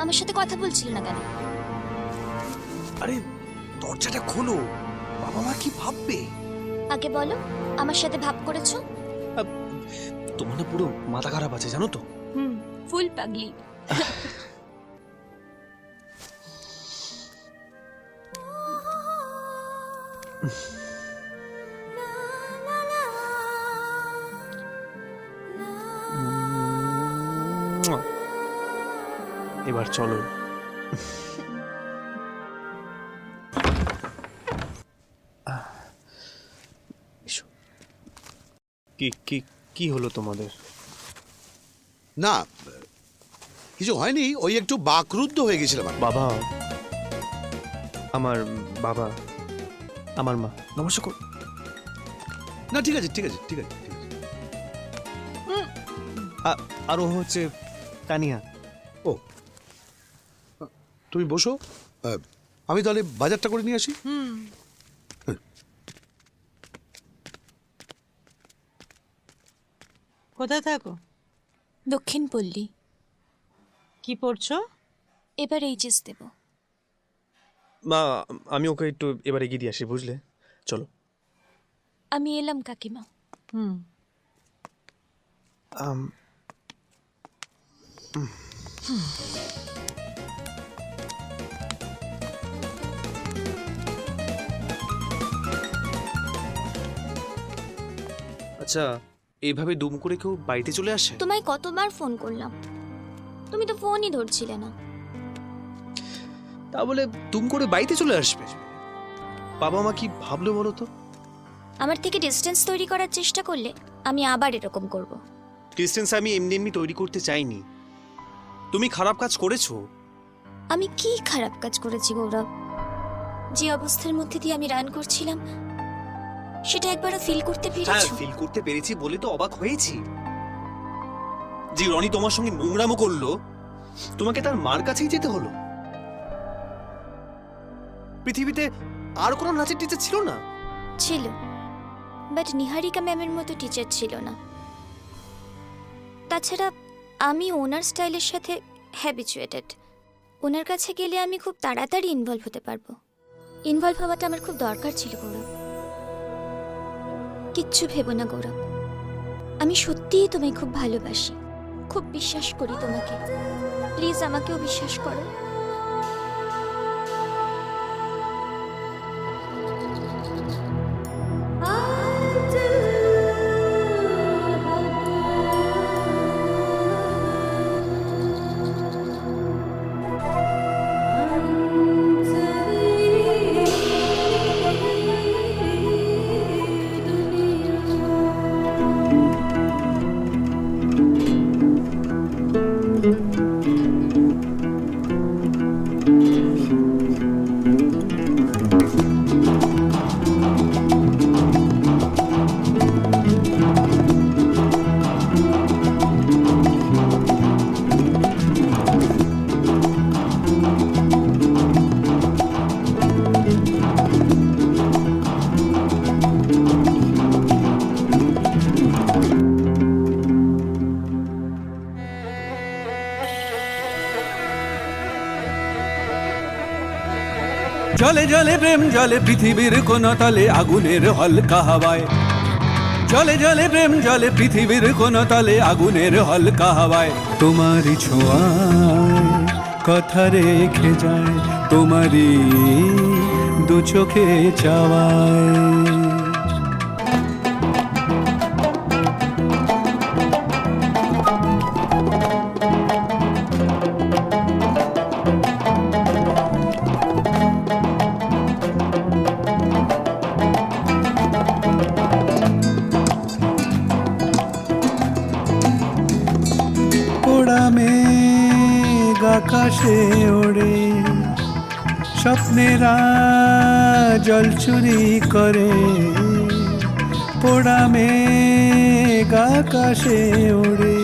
আমার সাথে কথা বলছিলে না কেন? আরে দরজাটা খোলো, বাবা মা কি ভাববে? আগে বলো, আমার সাথে ভাব করেছো? তোমার না পুরো মাথা খারাপ আছে জানো তো। ফুল পাগলি। এবার চলো। কি কি কি হলো তোমাদের? না কিছু হয়নি, ওই একটু বাকরুদ্ধ হয়ে গেছিলাম। বাবা, আমার বাবা, আমার মা, নমস্কার কর। না ঠিক আছে ঠিক আছে ঠিক আছে ঠিক আছে। আর ও হচ্ছে তানিয়া। ও তুমি বসো, আমি তাহলে বাজারটা করে নিয়ে আসি। কোথায় থাকো? দক্ষিণ পল্লী। কি পড়ছো? এবার এইচএস দেব। মা, আমি ওকে একটু এবার এগিয়ে দিয়ে আসি, বুঝলে? চলো। আমি এলাম কাকিমা। আচ্ছা, এইভাবে দুম করে কেউ বাড়িতে চলে আসে? তোমায় কতবার ফোন করলাম, তুমি তো ফোনই ধরছিলে না। তা বলে দুম করে বাড়িতে চলে আসবে? বাবা মা কি ভাবলো বলো তো? আমার থেকে ডিস্টেন্স তৈরি করার চেষ্টা করলে আমি আবার এরকম করব। ডিস্টেন্স আমি এমনি এমনি তৈরি করতে চাইনি। তুমি খারাপ কাজ করেছো। আমি কি খারাপ কাজ করেছি গৌরব? যে অবস্থার মধ্যে দিয়ে আমি রান করছিলাম সেটা একবারও ফিল করতে হ্যাঁ, পেরেছো? ফিল করতে পেরেছি বলে তো অবাক হয়েছি। যে রনি তোমার সঙ্গে নোংরামো করলো, তোমাকে তার মার কাছেই যেতে হলো। পৃথিবীতে আর কোনো নাচের টিচার ছিল না? ছিল, বাট নিহারিকা ম্যামের মতো টিচার ছিল না। তাছাড়া আমি ওনার স্টাইলের সাথে হ্যাবিচুয়েটেড। ওনার কাছে গেলে আমি খুব তাড়াতাড়ি ইনভলভ হতে পারবো। ইনভলভ হওয়াটা আমার খুব দরকার ছিল গৌরব। কিচ্ছু ভেবো না গৌরব, আমি সত্যিই তোমায় খুব ভালোবাসি, খুব বিশ্বাস করি তোমাকে। প্লিজ আমাকেও বিশ্বাস করো। জলে জলে প্রেম জলে পৃথিবীর কোন তলে আগুনের হলকা হাওয়ায়। জলে জলে প্রেম জলে পৃথিবীর কোন তলে আগুনের হলকা হাওয়ায়। তোমারই ছোঁয়ায় কথা রেখে যায়, তোমারই দু চোখে চাওয়ায়। মেঘ আকাশে ওড়ে স্বপ্নেরা জল চুরি করে পোড়া মেঘ আকাশে ওড়ে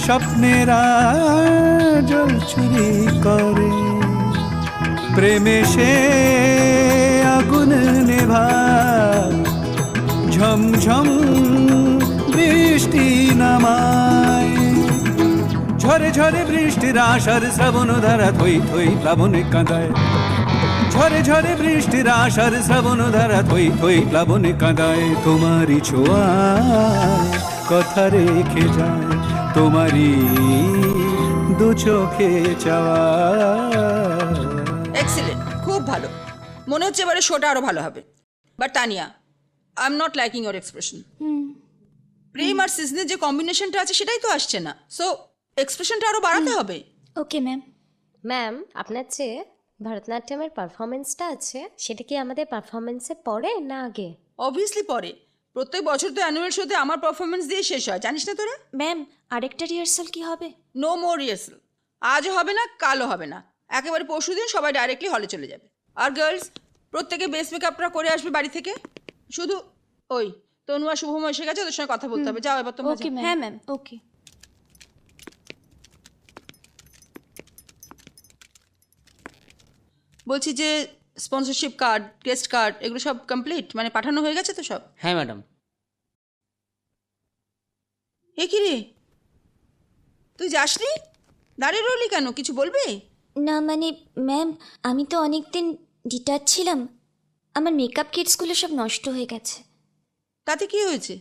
স্বপ্নেরা জল চুরি করে প্রেমে সে আগুন নেভায় ঝমঝম বৃষ্টি নামায় ঝরে ঝরে বৃষ্টির আশার শ্রাবণ ধারা থই থই প্লাবনে কাঁদায় ঝরে ঝরে বৃষ্টির আশার শ্রাবণ ধারা থই থই প্লাবনে কাঁদায় তোমারই ছোঁয়ায় কথা রেখে যায় তোমারই দু চোখে চাওয়া এক্সিলেন্ট, খুব ভালো। মনে হচ্ছে এবারে শোটা আরো ভালো হবে। But Tania, I am not liking your expression. প্রেম আর সিজনের যে কম্বিনেশনটা আছে সেটাই তো আসছে না, সো এক্সপ্রেশনটা আরো বাড়াতে হবে। Okay ma'am. ম্যাম, আপনার যে ভরতনাট্যমের পারফরমেন্সটা আছে সেটা কি আমাদের পারফরমেন্সে পড়ে না আগে? অবভিয়াসলি পরে। প্রত্যেক বছর তো অ্যানুয়াল শোতে আমার পারফরমেন্স দিয়ে শেষ হয়, জানিস না তোরা? ম্যাম, আরেকটা রিহার্সাল কি হবে? No more rehearsal. আজও হবে না, কালও হবে না, একেবারে পরশুদিন সবাই ডাইরেক্টলি হলে চলে যাবে। আর গার্লস প্রত্যেকে বেস মেকআপটা করে আসবে বাড়ি থেকে। শুধু ওই তনু আর শুভম এসে গেছে, ওদের সঙ্গে কথা বলতে হবে। যাও এবার তোমরা। Okay ma'am. হ্যাঁ ম্যাম, ওকে। বলছি যে স্পন্সরশিপ কার্ড, গেস্ট কার্ড এগুলো সব কমপ্লিট, মানে পাঠানো হয়ে গেছে তো সব? হ্যাঁ ম্যাডাম। এ কি রে, তুই যাসনি? দাঁড়িয়ে রইলি কেন, কিছু বলবি? না মানে ম্যাম, আমি তো অনেক দিন ডিটাচ ছিলাম, আমার মেকআপ কিটসগুলো সব নষ্ট হয়ে গেছে। তাতে কি হয়েছে?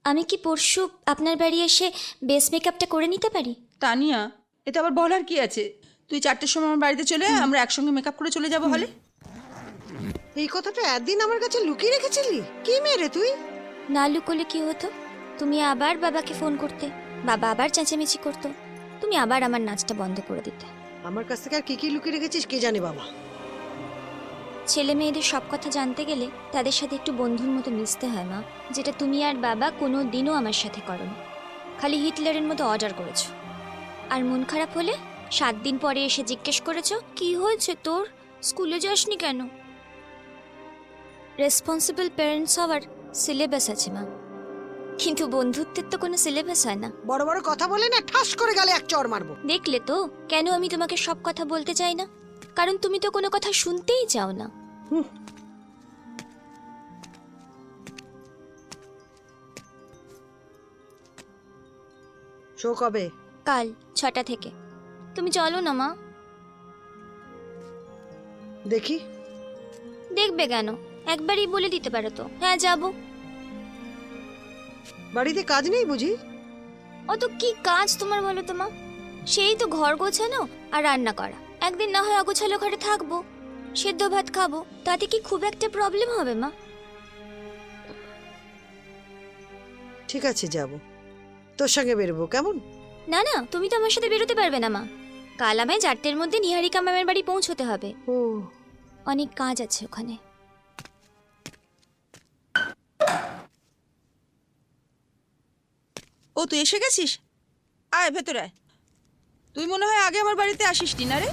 আমি কি পরশু আপনার বাড়ি এসে বেস মেকআপটা করে নিতে পারি? তানিয়া, এতে আবার বলার কি আছে? তুই 4টের সময় আমার বাড়িতে চলে আয়, আমরা একসঙ্গে মেকআপ করে চলে যাবো হলে। এই কথাটা একদিন আমার কাছে লুকিয়ে রেখেছিলি? কি মেরে তুই? না লুকোলে কি হতো? তুমি আবার বাবাকে ফোন করতে, বাবা আবার চেঁচামেচি করতো, তুমি আবার আমার নাচটা বন্ধ করে দিতে। আমার কাছ থেকে আর কি কি লুকিয়ে রেখেছিস কে জানে বাবা। ছেলে মেয়েদের সব কথা জানতে গেলে তাদের সাথে একটু বন্ধুর মতো মিশতে হয় মা, যেটা তুমি আর বাবা কোনো দিনও আমার সাথে করোনি। খালি হিটলারের মতো অর্ডার করেছো, আর মন খারাপ হলে 7 দিন পরে এসে জিজ্ঞেস করেছো কি হয়েছে তোর, স্কুলে যাসনি কেন। রেসপন্সিবল প্যারেন্টস হওয়ার সিলেবাস আছে মা, কিন্তু বন্ধুত্বের তো কোনো সিলেবাস হয় না। বড় বড় কথা বলে না ঠাস করে গালে এক চড় মারবো। দেখলে তো কেন আমি তোমাকে সব কথা বলতে চাই না, কারণ তুমি তো কোনো কথা শুনতেই চাও না। শো কবে? কাল 6টা থেকে। তুমি চলো না মা। দেখি। দেখবে কেন, একবারই বলে দিতে পারো তো হ্যাঁ যাব। বাড়িতে কাজ নেই বুঝি? অত কি কাজ তোমার বলো তো মা? সেই তো ঘর গোছানো আর রান্না করা। একদিন না হয় অগোছালো ঘরে থাকবো, সেদ্ধ ভাত খাবো, তাতে কি খুব একটা প্রবলেম হবে মা? ঠিক আছে যাব, তোর সঙ্গে বেরোবো কেমন? না না, তুমি তো আমার সাথে বেরোতে পারবে না মা, কাল আমায় 4টের মধ্যে নিহারিকা ম্যামের বাড়ি পৌঁছতে হবে। ও, অনেক কাজ আছে ওখানে। ও তুই এসে গেছিস? আয় ভেতরে আয়। তুই মনে হয় আগে আমার বাড়িতে আসিসনি না রে?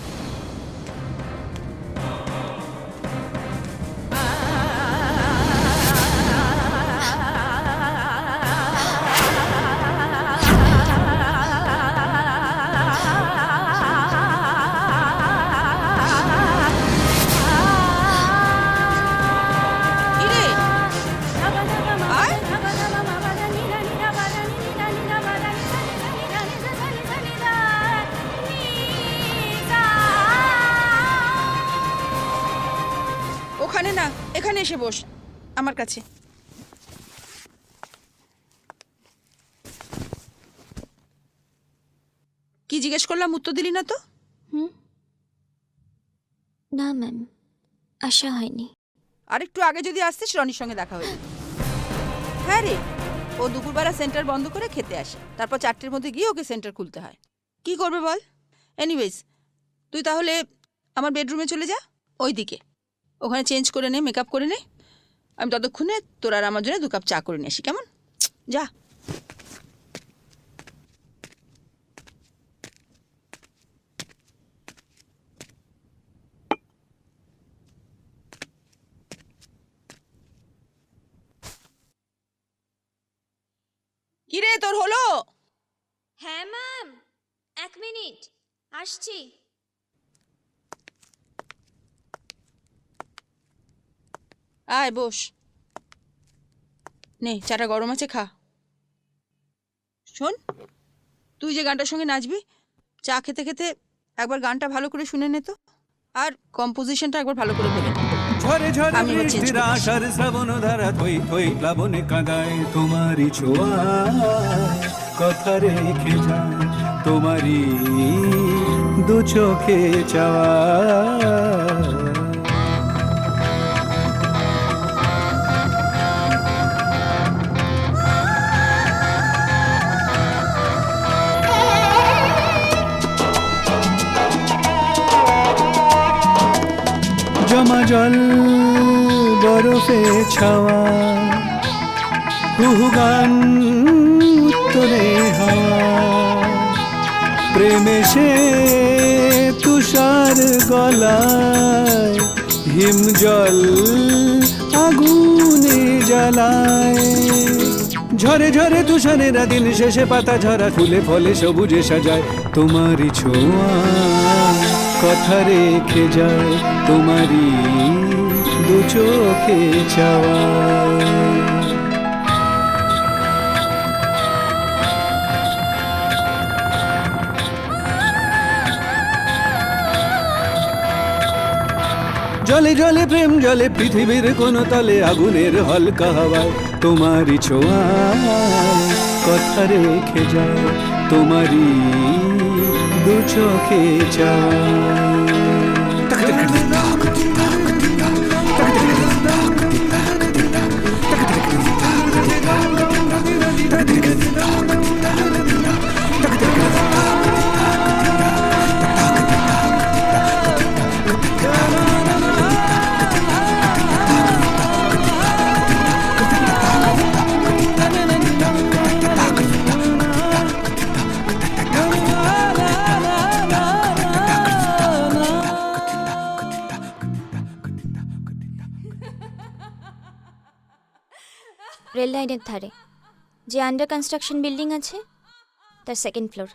ওখানে না, এখানে এসে বস আমার কাছে। কি জিজ্ঞেস করলাম উত্তর দিলি না তো? না ম্যাম, আশা হয়নি। আর একটু আগে যদি আসতিস রনির সঙ্গে দেখা হয়ে যেত। হ্যাঁ রে, ও দুপুরবেলা সেন্টার বন্ধ করে খেতে আসে, তারপর 4টের মধ্যে গিয়ে ওকে সেন্টার খুলতে হয়। কি করবে বল? এনিওয়েজ, তুই তাহলে আমার বেডরুমে চলে যা, ওই দিকে। ওখানে চেঞ্জ করে নে, মেকআপ করে নে। আমি ততক্ষণে তোর আর আমার জন্য 2 কাপ চা করে নিয়ে আসি, কেমন? যা। কি রে তোর হলো? হ্যাঁ ম্যাম, 1 মিনিট আসছি। আয় বস, নে চাটা গরম আছে, খা। শোন, তুই যে গানটার সঙ্গে নাচবি, চা খেতে খেতে একবার গানটা ভালো করে শুনে নে তো, আর কম্পোজিশনটা একবার ভালো করে ভেবে নে। ঝরে ঝরে আমি এবার change বৃষ্টির করছি। আশার শ্রাবণ ধারা থই থই প্লাবনে কাঁদায় তোমারই ছোঁয়া কথা রেখে যায় তোমারই দু চোখে চাওয়া জমা জল বরফে ছাওয়া কুহু গান উত্তরে হাওয়া প্রেমে সে তুষার গলায় হিম জল আগুনে জ্বালায় ঝরে ঝরে তুষারেরা দিন শেষে পাতা ঝরা ফুলে ফলে সবুজে সাজায় তোমারই ছোঁয়া কথা রেখে যায় তোমারই দু চোখে চাওয়া জলে জলে প্রেম জলে পৃথিবীর কোন তলে আগুনের হালকা হাওয়ায় তোমারই ছোঁয়া কথা রেখে যায় তোমারই দু চোখে চাওয়া রেল লাইনের ধারে যে আন্ডার কনস্ট্রাকশন বিল্ডিং আছে তার 2nd ফ্লোর।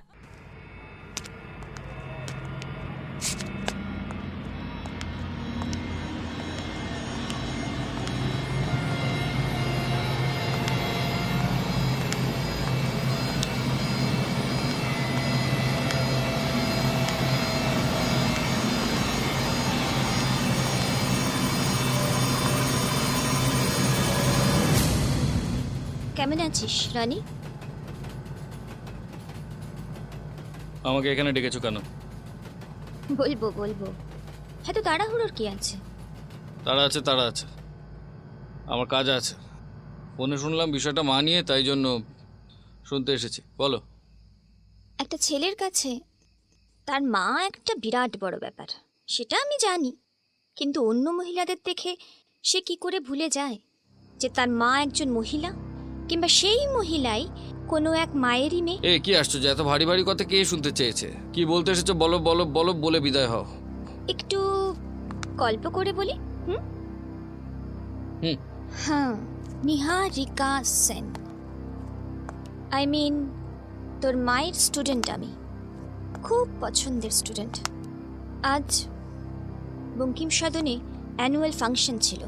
কেমন আছিস রানী? আমাকে এখানে ডেকেছো কেন? বলবো বলবো, হ্যাঁ তো তাড়াহুড়োর কি আছে? তারা আছে আমার কাজ আছে। ফোনে শুনলাম বিষয়টা মানিয়ে, তাই জন্য শুনতে এসেছি। বলো। একটা ছেলের কাছে তার মা একটা বিরাট বড় ব্যাপার, সেটা আমি জানি, কিন্তু অন্য মহিলাদের দেখে সে কি করে ভুলে যায় যে তার মা একজন মহিলা, কিংবা সেই মহিলাই কোনো এক মায়েরই মেয়ে। এ কি আশ্চর্য, এত ভারী ভারী কথা কে শুনতে চেয়েছে? কি বলতে এসেছো বলো বলো বলো, বলে বিদায় হও। একটু গল্প করে বলি। হুম হ্যাঁ, নিহারিকা সেন, আই মিন তোর মায়ের স্টুডেন্ট আমি, খুব পছন্দের স্টুডেন্ট। আজ বঙ্কিম সদনে অ্যানুয়াল ফাংশন ছিল,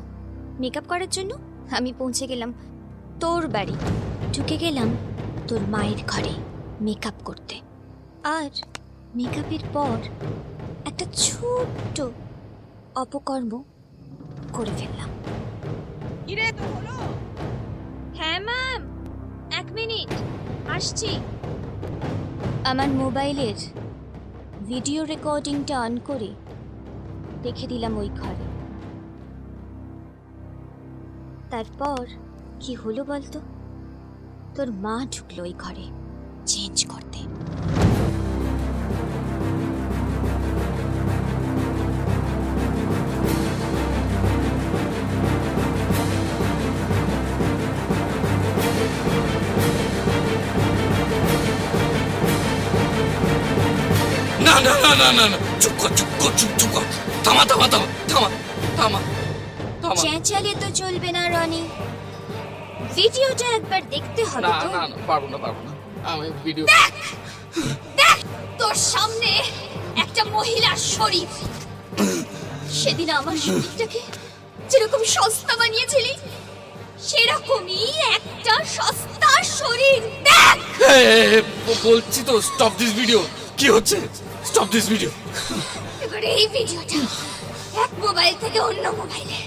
মেকআপ করার জন্য আমি পৌঁছে গেলাম তোর বাড়ি, ঢুকে গেলাম তোর মায়ের ঘরে মেকআপ করতে, আর মেকআপের পর একটা ছোট্ট অপকর্ম করে ফেললাম। হ্যাঁ ম্যাম, 1 মিনিট আসছি। আমার মোবাইলের ভিডিও রেকর্ডিংটা অন করে রেখে দিলাম ওই ঘরে। তারপর কি হলো বলতো? তোর মা ঢুকলো ওই ঘরে চেঞ্জ করতে। না না না না না, চুপ কর চুপ কর চুপ কর, থামা থামা থামা থামা থামা থামা। চেঁচালে তো চলবে না রনি, ভিডিওটা একবার দেখতে হবে না তো। না না, পারবো না আমি ভিডিও দেখ তোর সামনে একটা মহিলার শরীর। সেদিন আমার শরীরটাকে যেরকম সস্তা বানিয়েছিলি সেরকমই একটা সস্তা শরীর। দেখ বলছি তো, স্টপ দিস ভিডিও। কি হচ্ছে? Stop this video. এবারে এই ভিডিওটা এক মোবাইল থেকে অন্য মোবাইলে,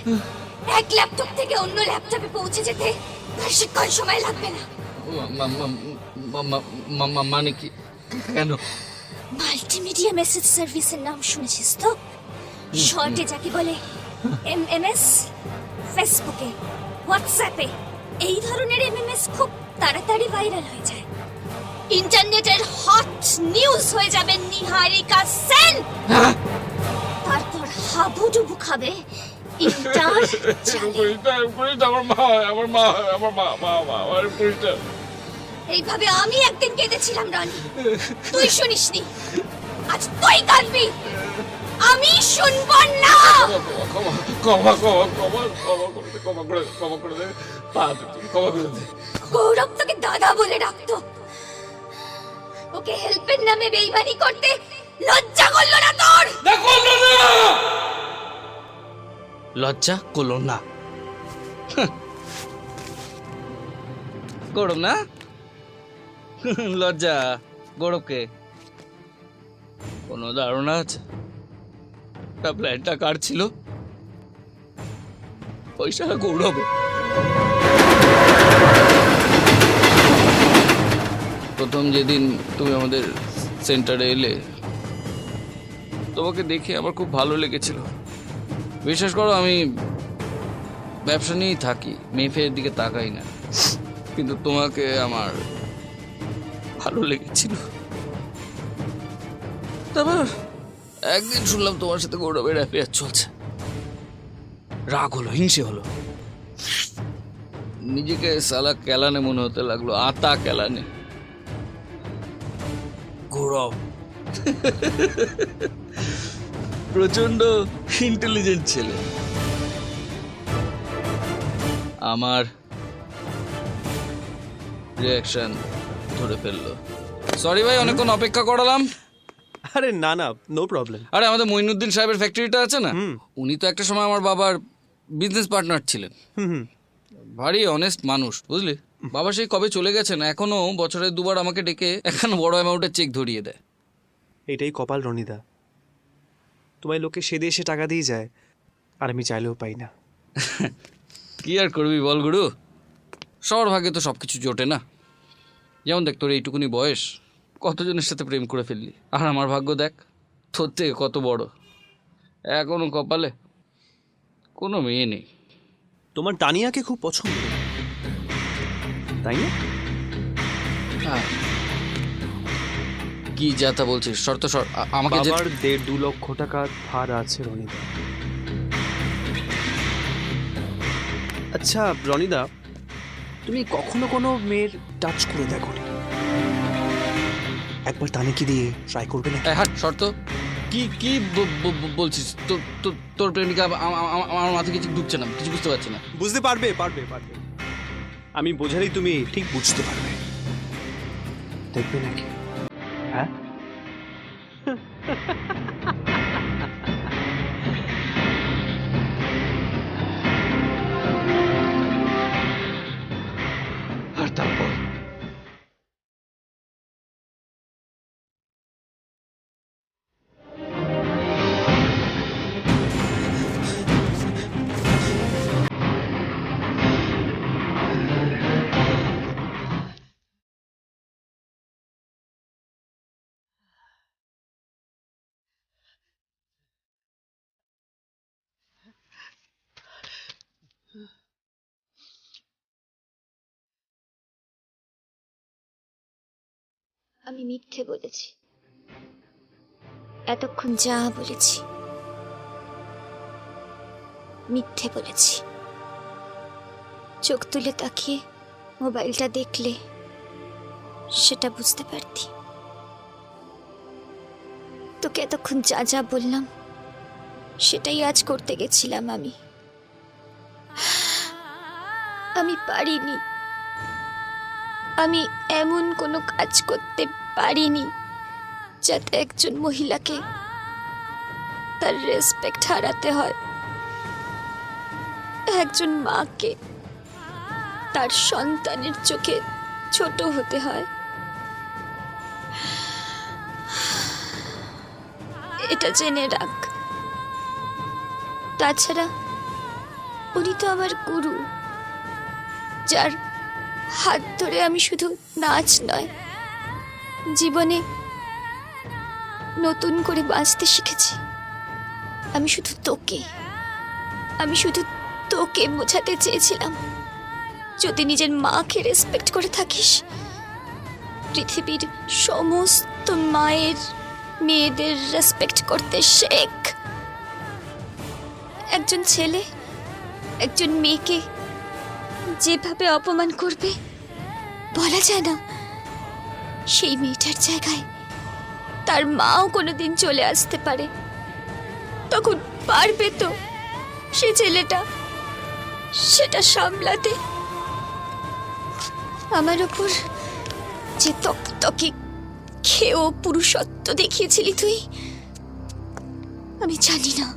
এক ল্যাপটপ থেকে অন্য ল্যাপটপে পৌঁছে যেতে বেশিক্ষণ সময় লাগবে না। মানে কি? কেন? মাল্টিমিডিয়া মেসেজ সার্ভিসের নাম শুনেছিস তো? শর্টে যাকে বলে এমএমএস। ফেসবুকে, হোয়াটসঅ্যাপে এই ধরনের এমএমএস খুব তাড়াতাড়ি ভাইরাল হয়ে যায়। ইন্টারনেটের হট নিউজ হয়ে যাবে নিহারিকা সেন। তারপর হাবুডুবু খাবে ইন্টার এইভাবে আমি একদিন কেঁদেছিলাম রানী, তুই শুনিসনি। আজ তুই কাঁদবি, আমি শুনব না। গৌরব তোকে দাদা বলে ডাকতো, ওকে হেল্পের নামে বেইমানি করতে লজ্জা করলো না তোর? লজ্জা করলো না? গৌরব না? লজ্জা গৌরবকে? কোনো ধারণা আছে প্ল্যানটা কার ছিল? পয়সা গৌরবে। প্রথম যেদিন তুমি আমাদের সেন্টারে এলে, তোমাকে দেখে আমার খুব ভালো লেগেছিল। বিশ্বাস করো, আমি ব্যবসা নিয়েই থাকি, মেয়ে ফেয়ের দিকে তাকাই না, কিন্তু তোমাকে আমার ভালো লেগেছিল। তারপর একদিন শুনলাম তোমার সাথে গৌরবের অ্যাফেয়ার চলছে। রাগ হলো, হিংসে হলো। নিজেকে সালা কেলানে মনে হতে লাগলো, আতা কেলানে। গৌরব প্রচন্ড ইন্টেলিজেন্ট ছেলে। আমার রিঅ্যাকশন ধরে ফেললো। সরি ভাই, অনেকক্ষণ অপেক্ষা করালাম। আরে না না, নো প্রবলেম। আরে আমাদের মঈনুদ্দিন সাহেবের ফ্যাক্টরিটা আছে না, উনি তো একটা সময় আমার বাবার বিজনেস পার্টনার ছিলেন। ভারী অনেস্ট মানুষ, বুঝলি। বাবা সেই কবে চলে গেছেন, এখনো বছরে দুবার আমাকে ডেকে এখানে বড় অ্যামাউন্টের চেক ধরিয়ে দেয়। এটাই কপাল রনিদা, তোমায় লোকে সেদে এসে টাকা দিয়ে যায়, আর আমি চাইলেও পাই না। কি আর করবি বল গুরু, সবার ভাগে তো সব কিছু জোটে না। যেমন দেখ, তোর এইটুকুনি বয়স, কতজনের সাথে প্রেম করে ফেললি, আর আমার ভাগ্য দেখ, তোর থেকে কত বড়। এখনো কপালে কোনো মেয়ে নেই। তোমার তানিয়াকে খুব পছন্দ, তাই না? কি যাতা বলছিস? শর্ত আমাকে বাবার 1.5-2 লক্ষ টাকা ধার আছে রনিদা। আচ্ছা রনিদা, তুমি কখনো কোনো মেয়ের টাচ করে দেখো? একবার তানিকে দিয়ে ট্রাই করবে না? হ্যাঁ, শর্ত কি কি বলছিস? তোর প্রেমিকা আমার মাথায় কিছু ঢুকছে না, কিছু বুঝতে পারছি না। বুঝতে পারবে পারবে পারবে, আমি বোঝালেই তুমি ঠিক বুঝতে পারবে। দেখবে নাকি? হ্যাঁ, আর তারপর আমি মিথ্যে বলেছি, এতক্ষণ যা বলেছি মিথ্যে বলেছি। চোখ তুলে তাকিয়ে মোবাইলটা দেখলে সেটা বুঝতে পারতি। তোকে এতক্ষণ যা যা বললাম সেটাই আজ করতে গেছিলাম। আমি পারিনি। আমি এমন কোনো কাজ করতে পারিনি যাতে একজন মহিলাকে তার রেসপেক্ট হারাতে হয়, একজন মাকে তার সন্তানের চোখে ছোট হতে হয়। এটা জেনে রাখ। তাছাড়া উনি তো আমার গুরু, যার হাত ধরে আমি শুধু নাচ নয়, জীবনে নতুন করে বাঁচতে শিখেছি। আমি শুধু তোকে বোঝাতে চেয়েছিলাম, যদি নিজের মাকে রেসপেক্ট করে থাকিস, পৃথিবীর সমস্ত মায়ের মেয়েদের রেসপেক্ট করতে শেখ। একজন ছেলে একজন মেয়েকে যেভাবে অপমান করবে বলা যায় না, সেই মেয়েটার জায়গায় তার মাও কোনোদিন চলে আসতে পারে। তখন পারবে তো সে ছেলেটা সেটা সামলাতে? আমার ওপর যে তকতকে খেয়েও পুরুষত্ব দেখিয়েছিলি তুই, আমি জানি না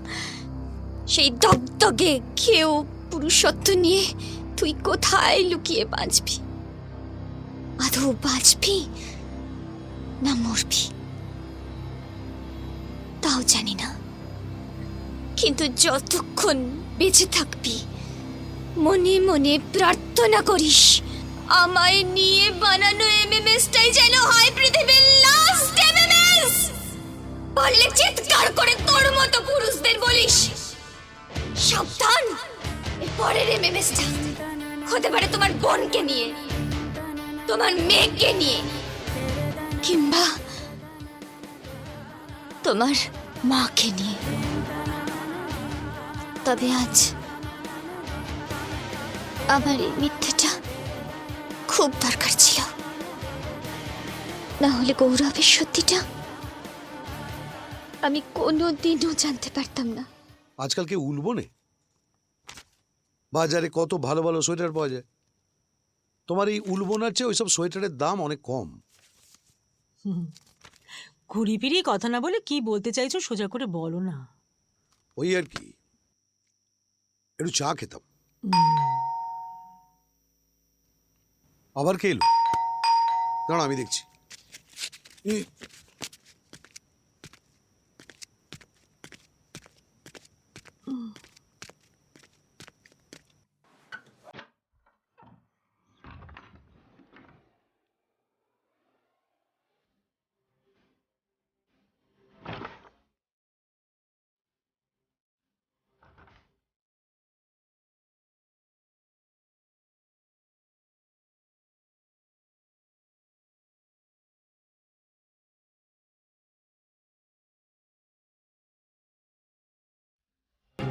সেই দগদগে খেয়েও পুরুষত্ব নিয়ে তুই কোথায় লুকিয়ে বাঁচবি। আদৌ বাঁচবি না মরবি তাও জানি না, কিন্তু যতক্ষণ বেঁচে থাকবি মনে মনে প্রার্থনা করিস আমায় নিয়ে বানানো এমএমএসটাই যেন হয় পৃথিবীর লাস্ট এমএমএস। পারলে চিৎকার করে তোর মতো পুরুষদের বলিস, সাবধান, এর পরের এমএমএসটা হতে পারে তোমার বোনকে নিয়ে, তোমার মেয়েকে নিয়ে, কিংবা তোমার মাকে নিয়ে। তবে আজ আমার এই মিথ্যেটা খুব দরকার ছিল, না হলে গৌরবের সত্যিটা আমি কোনোদিনও জানতে পারতাম না। আজকাল কে উলবনে বাজারে কত ভালো ভালো সোয়েটার পাওয়া যায়, তোমার এই উলবোনার চেয়ে ওইসব সোয়েটারের দাম অনেক কম। ঘুরি ফিরি কথা না বলে কি বলতে চাইছো সোজা করে বলো না। ওই আর কি, একটু চা খেতাম। আবার কে এলো? দাঁড়া আমি দেখছি।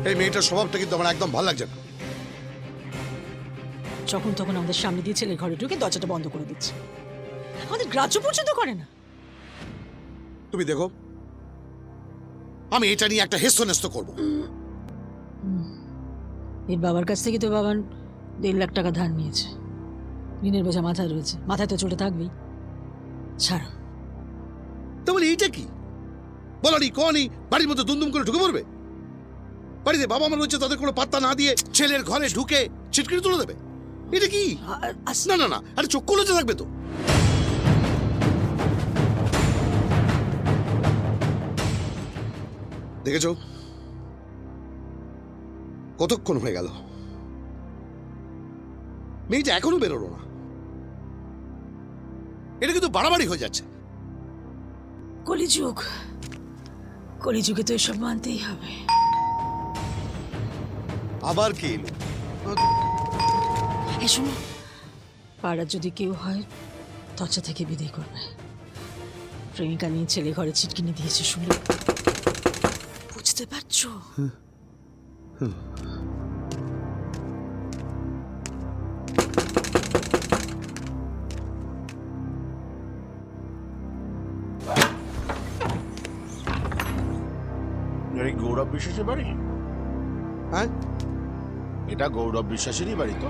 এই মেয়েটার স্বভাবটা কিন্তু আমার একদম ভালো লাগছে না। যখন তখন আমাদের সামনে দিয়ে ছেলে ঘরে ঢুকে দরজাটা বন্ধ করে দিচ্ছে, আমাদের গ্রাহ্য পর্যন্ত করে না। তুমি দেখো, আমি এটা নিয়ে একটা হেস্তনেস্ত করবো। এর বাবার কাছ থেকে তো বাবার 1.5 লাখ টাকা ধার নিয়েছে, ঋণের বোঝা মাথায় রয়েছে, মাথায় তো চলে থাকবেই। ছাড়ো। তোমার এইটা কি বলানি কনি বাড়ির মধ্যে দুমদুম করে ঢুকে পড়বে? বাড়িতে বাবা মা রয়েছে, তাদের কোনো পাত্তা না দিয়ে ছেলের ঘরে ঢুকে ছিটকিনি তুলে দেবে? এটা কি? না না না, আরে চোখ খুলে থাকবে তো। দেখেছো কতক্ষণ হয়ে গেল, মেয়েটা এখনো বেরোলো না। এটা কিন্তু বাড়াবাড়ি হয়ে যাচ্ছে। কলিযুগ, কলিযুগে তো এসব মানতেই হবে। আবার কে এলো? শোনো, পাড়ার যদি কেউ হয় দরজা থেকে বিদায় করবে। প্রেমিকা নিয়ে ছেলে ঘরে ছিটকিনি দিয়েছে শুনলে বুঝতে পারছো? গৌরব বিশ্বাসের বাড়ি? হ্যাঁ, এটা গৌরব বিশ্বাসেরই বাড়ি তো?